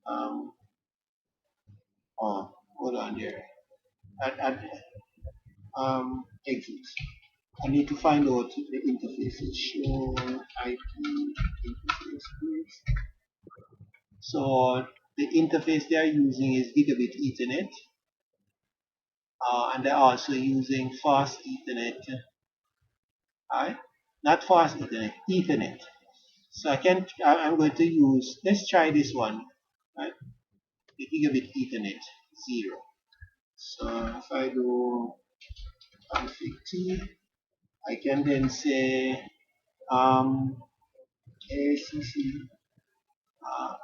Um, hold on there. Exit. I need to find out the interface. Show IP interface, please. So the interface they are using is gigabit Ethernet, and they're also using fast Ethernet. Right? Not fast Ethernet, Ethernet. So I'm going to use. Let's try this one. Right? The gigabit Ethernet 0. So if I do config T, I can then say ACC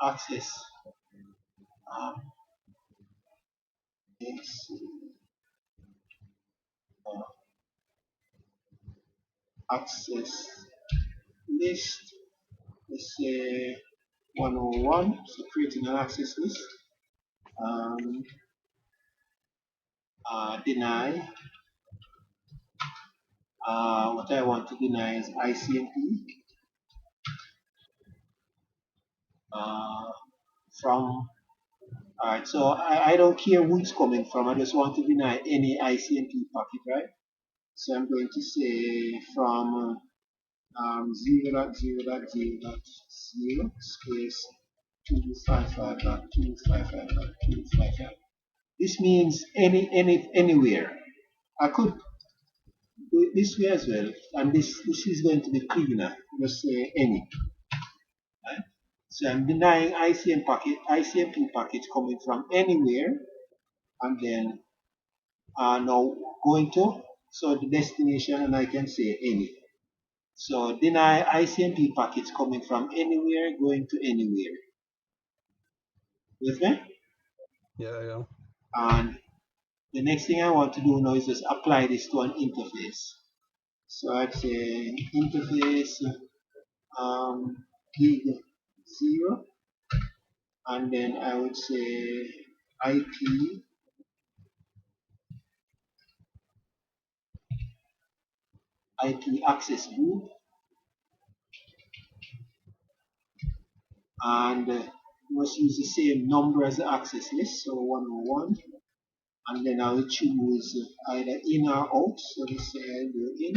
access um, AC, uh, access list. Let's say 101. So creating an access list. Um, deny. What I want to deny is ICMP uh, from. Alright, so I don't care who it's coming from. I just want to deny any ICMP packet, right? So I'm going to say from 0.0.0.0 space 255.255.255. This means anywhere. I could do it this way as well, and this is going to be cleaner. Just say any. Right? So I'm denying ICMP packets coming from anywhere, and then now going to so the destination, and I can say any. So deny ICMP packets coming from anywhere going to anywhere. With me? Yeah, yeah. And the next thing I want to do now is just apply this to an interface. So I'd say interface gig 0, and then I would say IP access group, and must use the same number as the access list, so 101. And then I will choose either in or out. So this say I do in.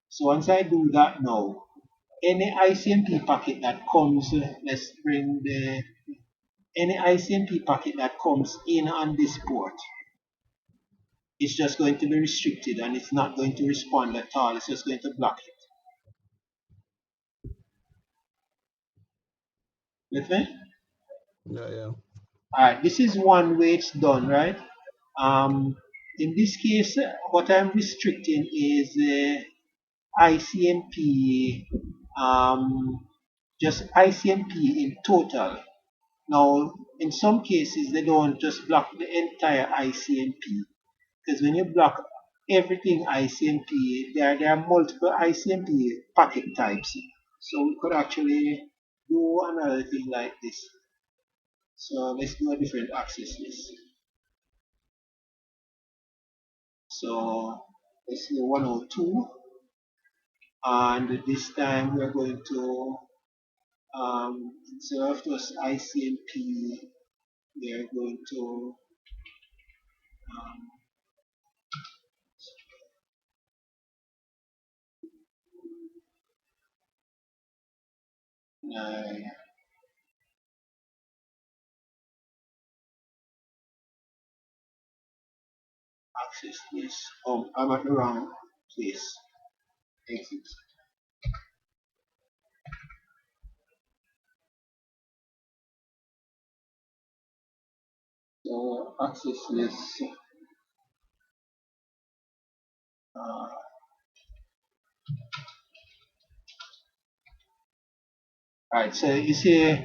So once I do that now, any ICMP packet that comes, let's bring the any ICMP packet that comes in on this port, it's just going to be restricted and it's not going to respond at all. It's just going to block it. With me? Yeah, yeah. Alright, this is one way it's done, right? Um, in this case, what I'm restricting is ICMP, just ICMP in total. Now, in some cases, they don't just block the entire ICMP, because when you block everything ICMP, there are multiple ICMP packet types. So we could actually do another thing like this. So let's do a different access list. So let's do 102, and this time we're going to instead of just ICMP, we're going to um, uh, access this. Oh, I'm at the wrong place. Exit. So access list. Uh, right. So you see,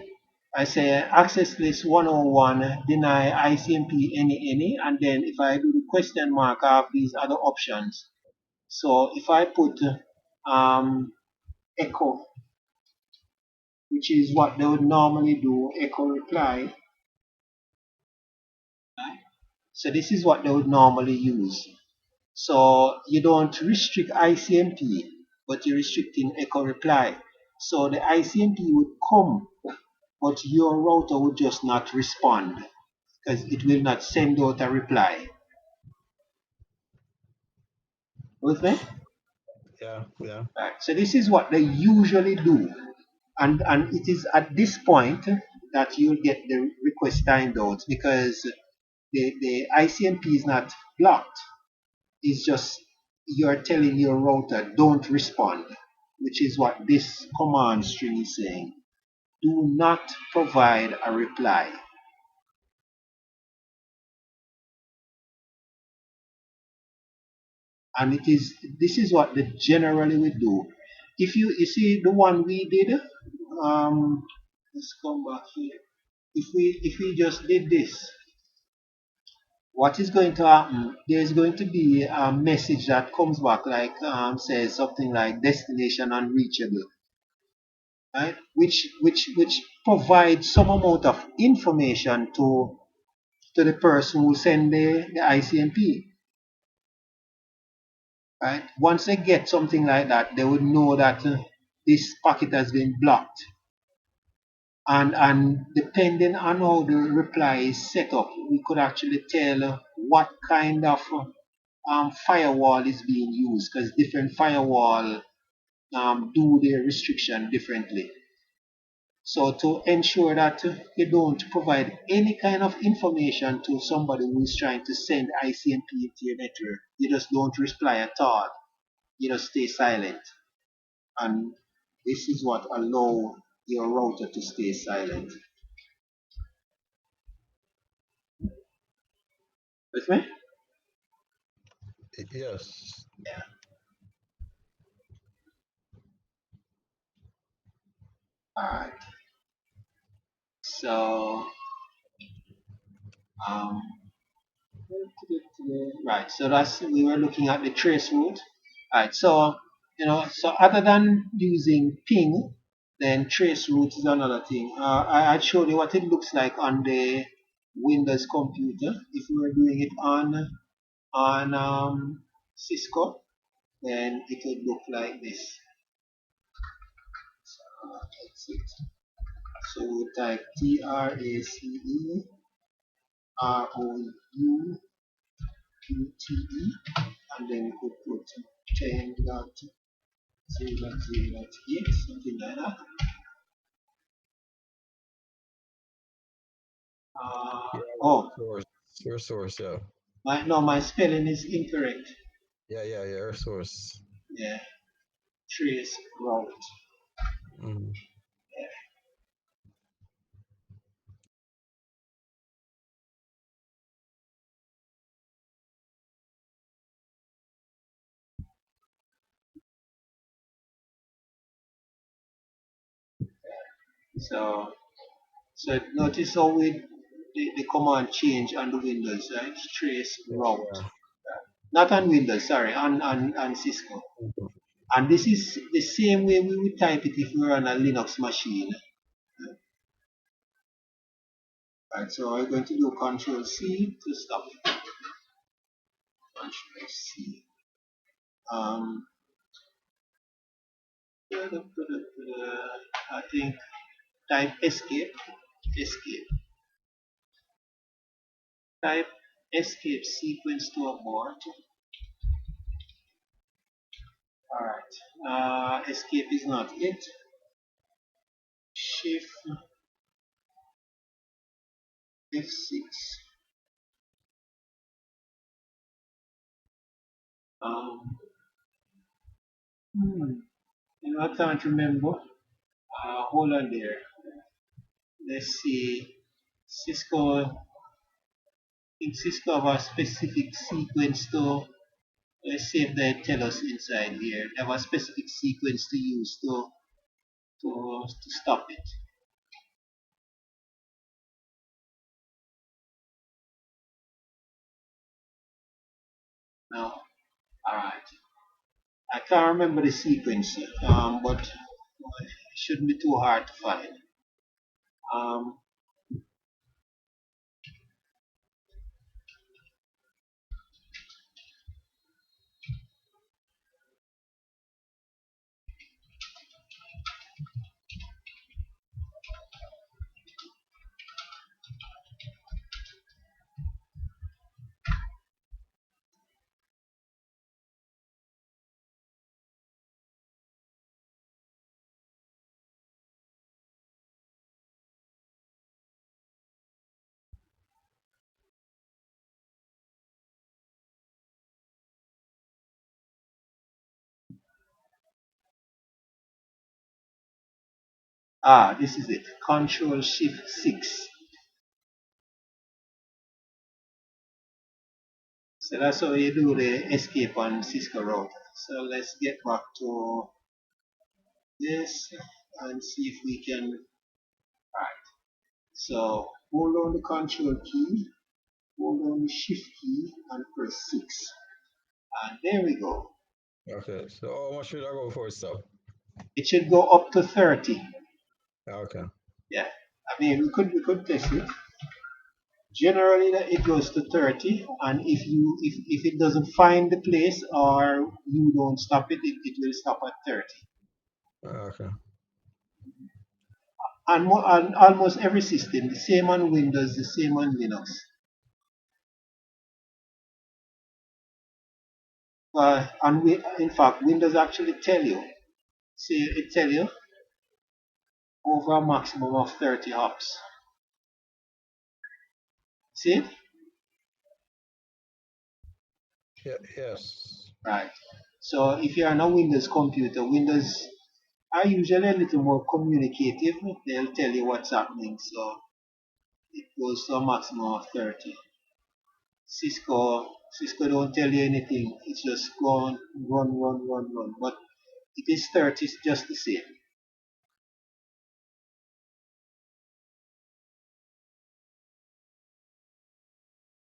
I say access list 101 deny ICMP any, and then if I do the question mark, I have these other options. So if I put echo, which is what they would normally do, echo reply. Right? So this is what they would normally use. So you don't restrict ICMP, but you're restricting echo reply. So the ICMP would come, but your router would just not respond because it will not send out a reply. With me? Yeah, yeah. Right. So this is what they usually do. And it is at this point that you'll get the request timed out because the ICMP is not blocked. It's just you're telling your router don't respond, which is what this command string is saying. Do not provide a reply. And it is this is what they generally would do. If you see the one we did, let's come back here. If we just did this, what is going to happen? There's going to be a message that comes back like says something like destination unreachable, right? Which provides some amount of information to the person who send the ICMP, right? Once they get something like that, they would know that this packet has been blocked. And depending on how the reply is set up, we could actually tell what kind of firewall is being used because different firewall do their restriction differently. So to ensure that you don't provide any kind of information to somebody who is trying to send ICMP into your network, you just don't reply at all. You just stay silent. And this is what allow your router to stay silent. With me? Yes. Yeah. Alright. So um right, so that's we were looking at the trace route. Alright, so so other than using ping, then trace route is another thing. I showed you what it looks like on the Windows computer. If we were doing it on Cisco, then it would look like this. That's it. So we type TRACE ROUTE, and then we could put 10.0.0.8, something like that. Yeah, Oh, source. Your source, yeah. my spelling is incorrect. Yeah, your source. Yeah, trace route. Mm-hmm. So, so notice how the command change on the Windows, right? Trace Yeah, route. yeah. Not on Windows, sorry, on Cisco. Mhm. And this is the same way we would type it if we were on a Linux machine. Right, so I'm going to do Control C to stop it. Control C. Um, I think type escape, escape, type escape sequence to abort. Alright, escape is not it. Shift F6. Um, I can't remember. Hold on there. Let's see. Cisco, I think Cisco have a specific sequence to, let's see if they tell us inside here. They have a specific sequence to use to stop it. Now, alright. I can't remember the sequence, but it shouldn't be too hard to find. Um, this is it. Control Shift 6. So that's how you do the escape on Cisco router. So let's get back to this and see if we can. Alright. So hold on the Control key, hold on the Shift key, and press 6. And there we go. Okay, so how much should I go for stop? It should go up to 30. Okay. Yeah. I mean, we could test it. Generally, it goes to 30, and if it doesn't find the place or you don't stop it, it will stop at 30. Okay. And almost every system, the same on Windows, the same on Linux. And in fact, Windows actually tell you, see, it tell you over a maximum of 30 hops. See it? Yeah, yes. Right. So if you're on a Windows computer, Windows are usually a little more communicative. They'll tell you what's happening. So it goes to a maximum of 30. Cisco don't tell you anything. It's just go on, run. But it is 30 just the same.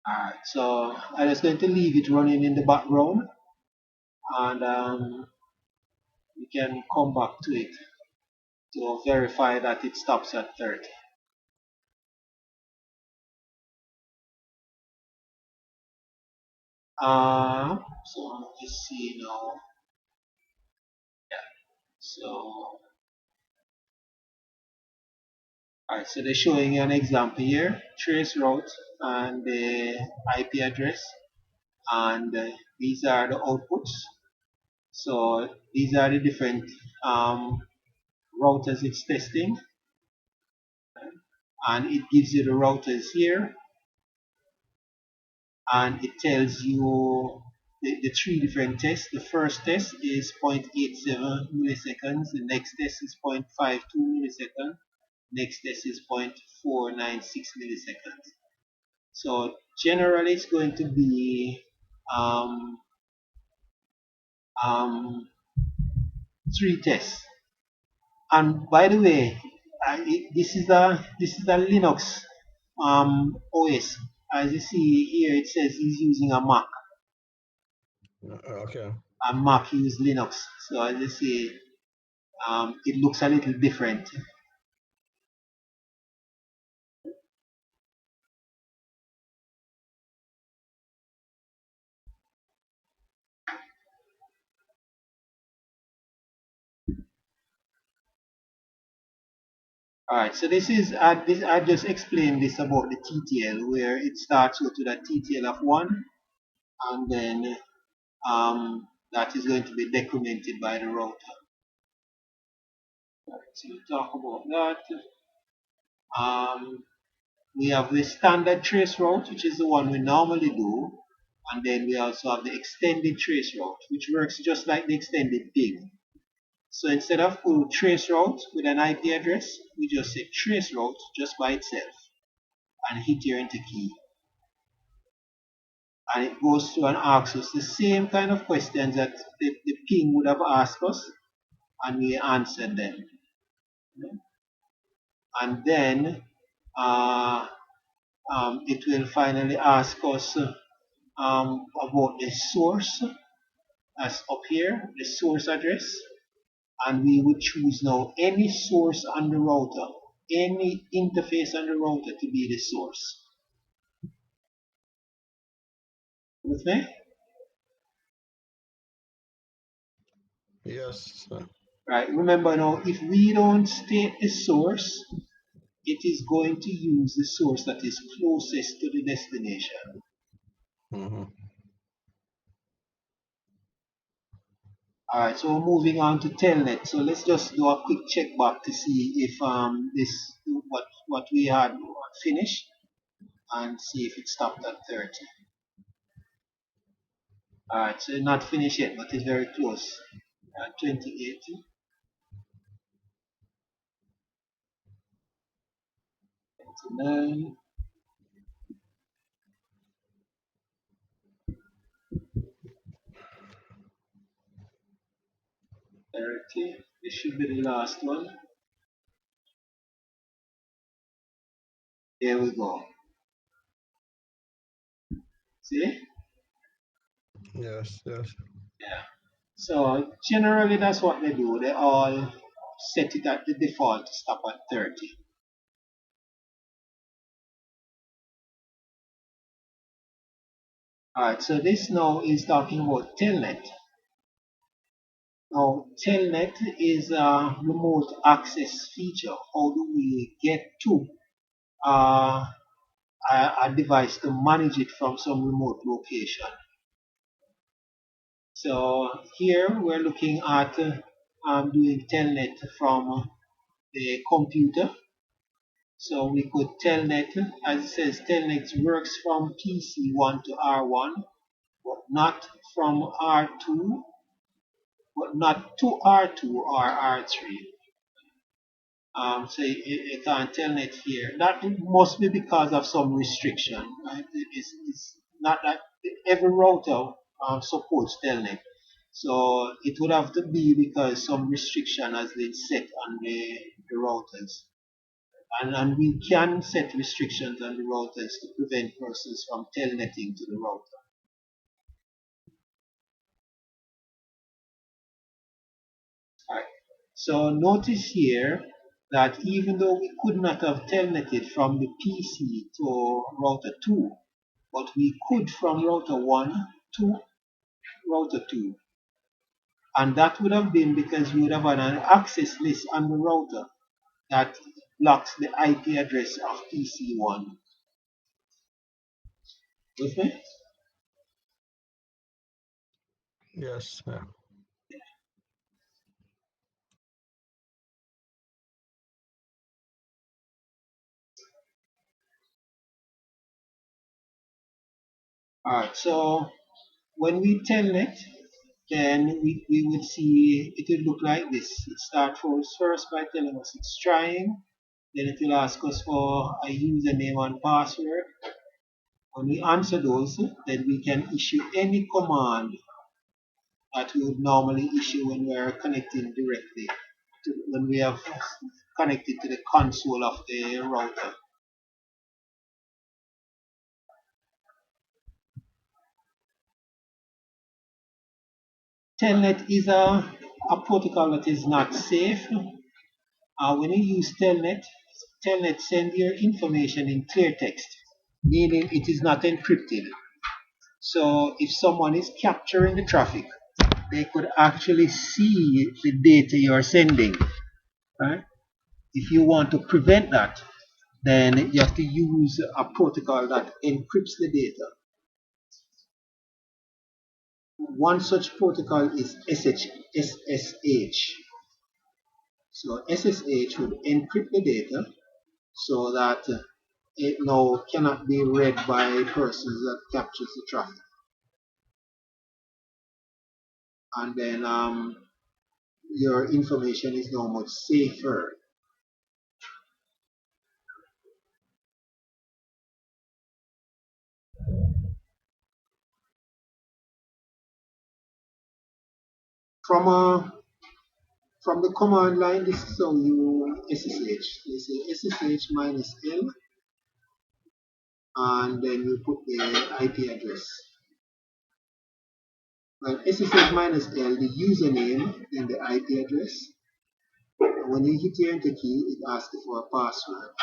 Alright, so I'm just going to leave it running in the background and we can come back to it to verify that it stops at 30. So let's see now. So, alright, so they're showing you an example here, trace route and the IP address, and these are the outputs. So these are the different um, routers it's testing, and it gives you the routers here, and it tells you the three different tests. The first test is 0.87 milliseconds, the next test is 0.52 milliseconds, next test is 0.496 milliseconds. So generally it's going to be um, um, three tests. And by the way, this is a Linux OS. As you see here, it says he's using a Mac. Okay. A Mac uses Linux. So as you see, it looks a little different. All right. So I just explained this about the TTL, where it starts with a TTL of 1, and then that is going to be decremented by the router. All right, so we'll talk about that. Um, we have the standard trace route, which is the one we normally do, and then we also have the extended trace route, which works just like the extended ping. So instead of putting trace route with an IP address, we just say trace route just by itself and hit your enter key. And it goes through and asks us the same kind of questions that the ping would have asked us, and we answered them. And then uh, it will finally ask us about the source, as up here, the source address, and we would choose now any source on the router, any interface on the router to be the source. With me? Yes. Right, remember now, if we don't state the source, it is going to use the source that is closest to the destination. Mm-hmm. Alright, so moving on to telnet. So let's just do a quick check back to see if this what we had finished, and see if it stopped at 30. Alright, so not finished yet, but it's very close. 28, 29, 30. This should be the last one. There we go. See? Yes. Yes. Yeah. So generally that's what they do. They all set it at the default to stop at 30. Alright, so this now is talking about telnet. Now, telnet is a remote access feature. How do we get to uh, a device to manage it from some remote location? So here we're looking at doing telnet from the computer. So we could telnet, as it says, telnet works from PC1 to R1, but not from R2, but not to R2 or R3. So you can't telnet here. That must be because of some restriction. Right? It's not that every router supports telnet. So it would have to be because some restriction has been set on the routers. And we can set restrictions on the routers to prevent persons from telnetting to the router. So notice here that even though we could not have telneted from the PC to router 2, but we could from router 1 to router 2. And that would have been because we would have had an access list on the router that blocks the IP address of PC1. With me? Yes. Yeah. Alright, so when we telnet, then we would see it would look like this. It starts first by telling us it's trying, then it will ask us for a username and password. When we answer those, then we can issue any command that we would normally issue when we are connecting directly when we have connected to the console of the router. Telnet is a protocol that is not safe. When you use Telnet sends your information in clear text, meaning it is not encrypted. So if someone is capturing the traffic, they could actually see the data you're sending. Right? If you want to prevent that, then you have to use a protocol that encrypts the data. One such protocol is SSH. So SSH would encrypt the data so that it now cannot be read by persons that captures the traffic. And then your information is now much safer. From from the command line, this is how you SSH. You say SSH minus L, and then you put the IP address. Well, SSH minus L, the username, then the IP address. When you hit your enter key, it asks you for a password.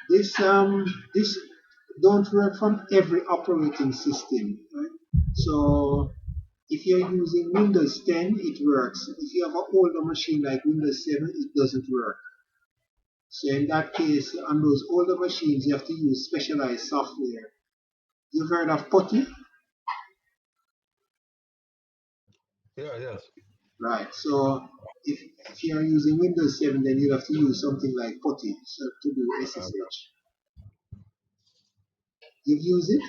This don't work from every operating system. Right? So if you're using Windows 10, it works. If you have an older machine like Windows 7, it doesn't work. So in that case, on those older machines, you have to use specialized software. You've heard of PuTTY? Yeah. Yes. Right. So if you're using Windows 7, then you have to use something like PuTTY to do Okay. SSH. You've used it?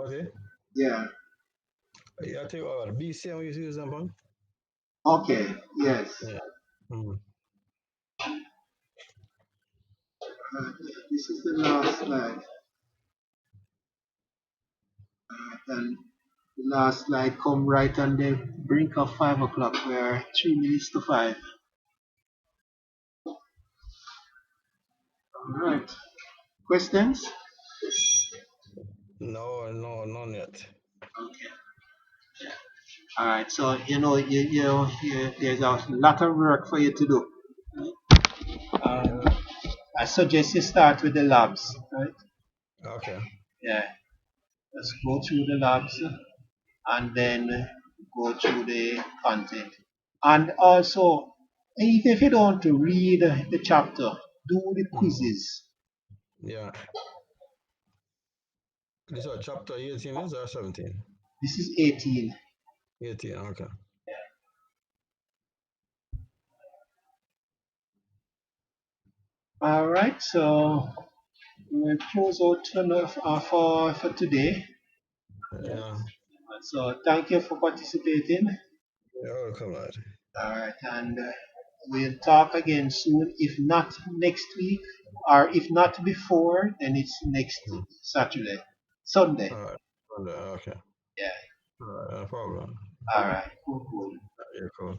Okay. Yeah. Yeah. I think BCM we use them on. Okay. Yes. Yeah. Mm. This is the last slide. And the last slide come right on the brink of 5 o'clock. We're 3 minutes to 5. All right. Questions? No. No. None yet. Okay. All right. So there's a lot of work for you to do. Um, Yeah. I suggest you start with the labs. Right? Okay. Yeah. Let's go through the labs and then go through the content. And also, even if you don't want to read the chapter, do the Mm. quizzes. Yeah. This is chapter 18 is or 17? This is 18. 18. Okay. All right, so we'll close out for today. Yeah. So thank you for participating. Yeah. Welcome, lad. All right, and we'll talk again soon. If not next week, or if not before, then it's next Mm. Saturday, Sunday. All right. Okay. Yeah. All right. No problem. All right. Cool, cool. Yeah. Cool.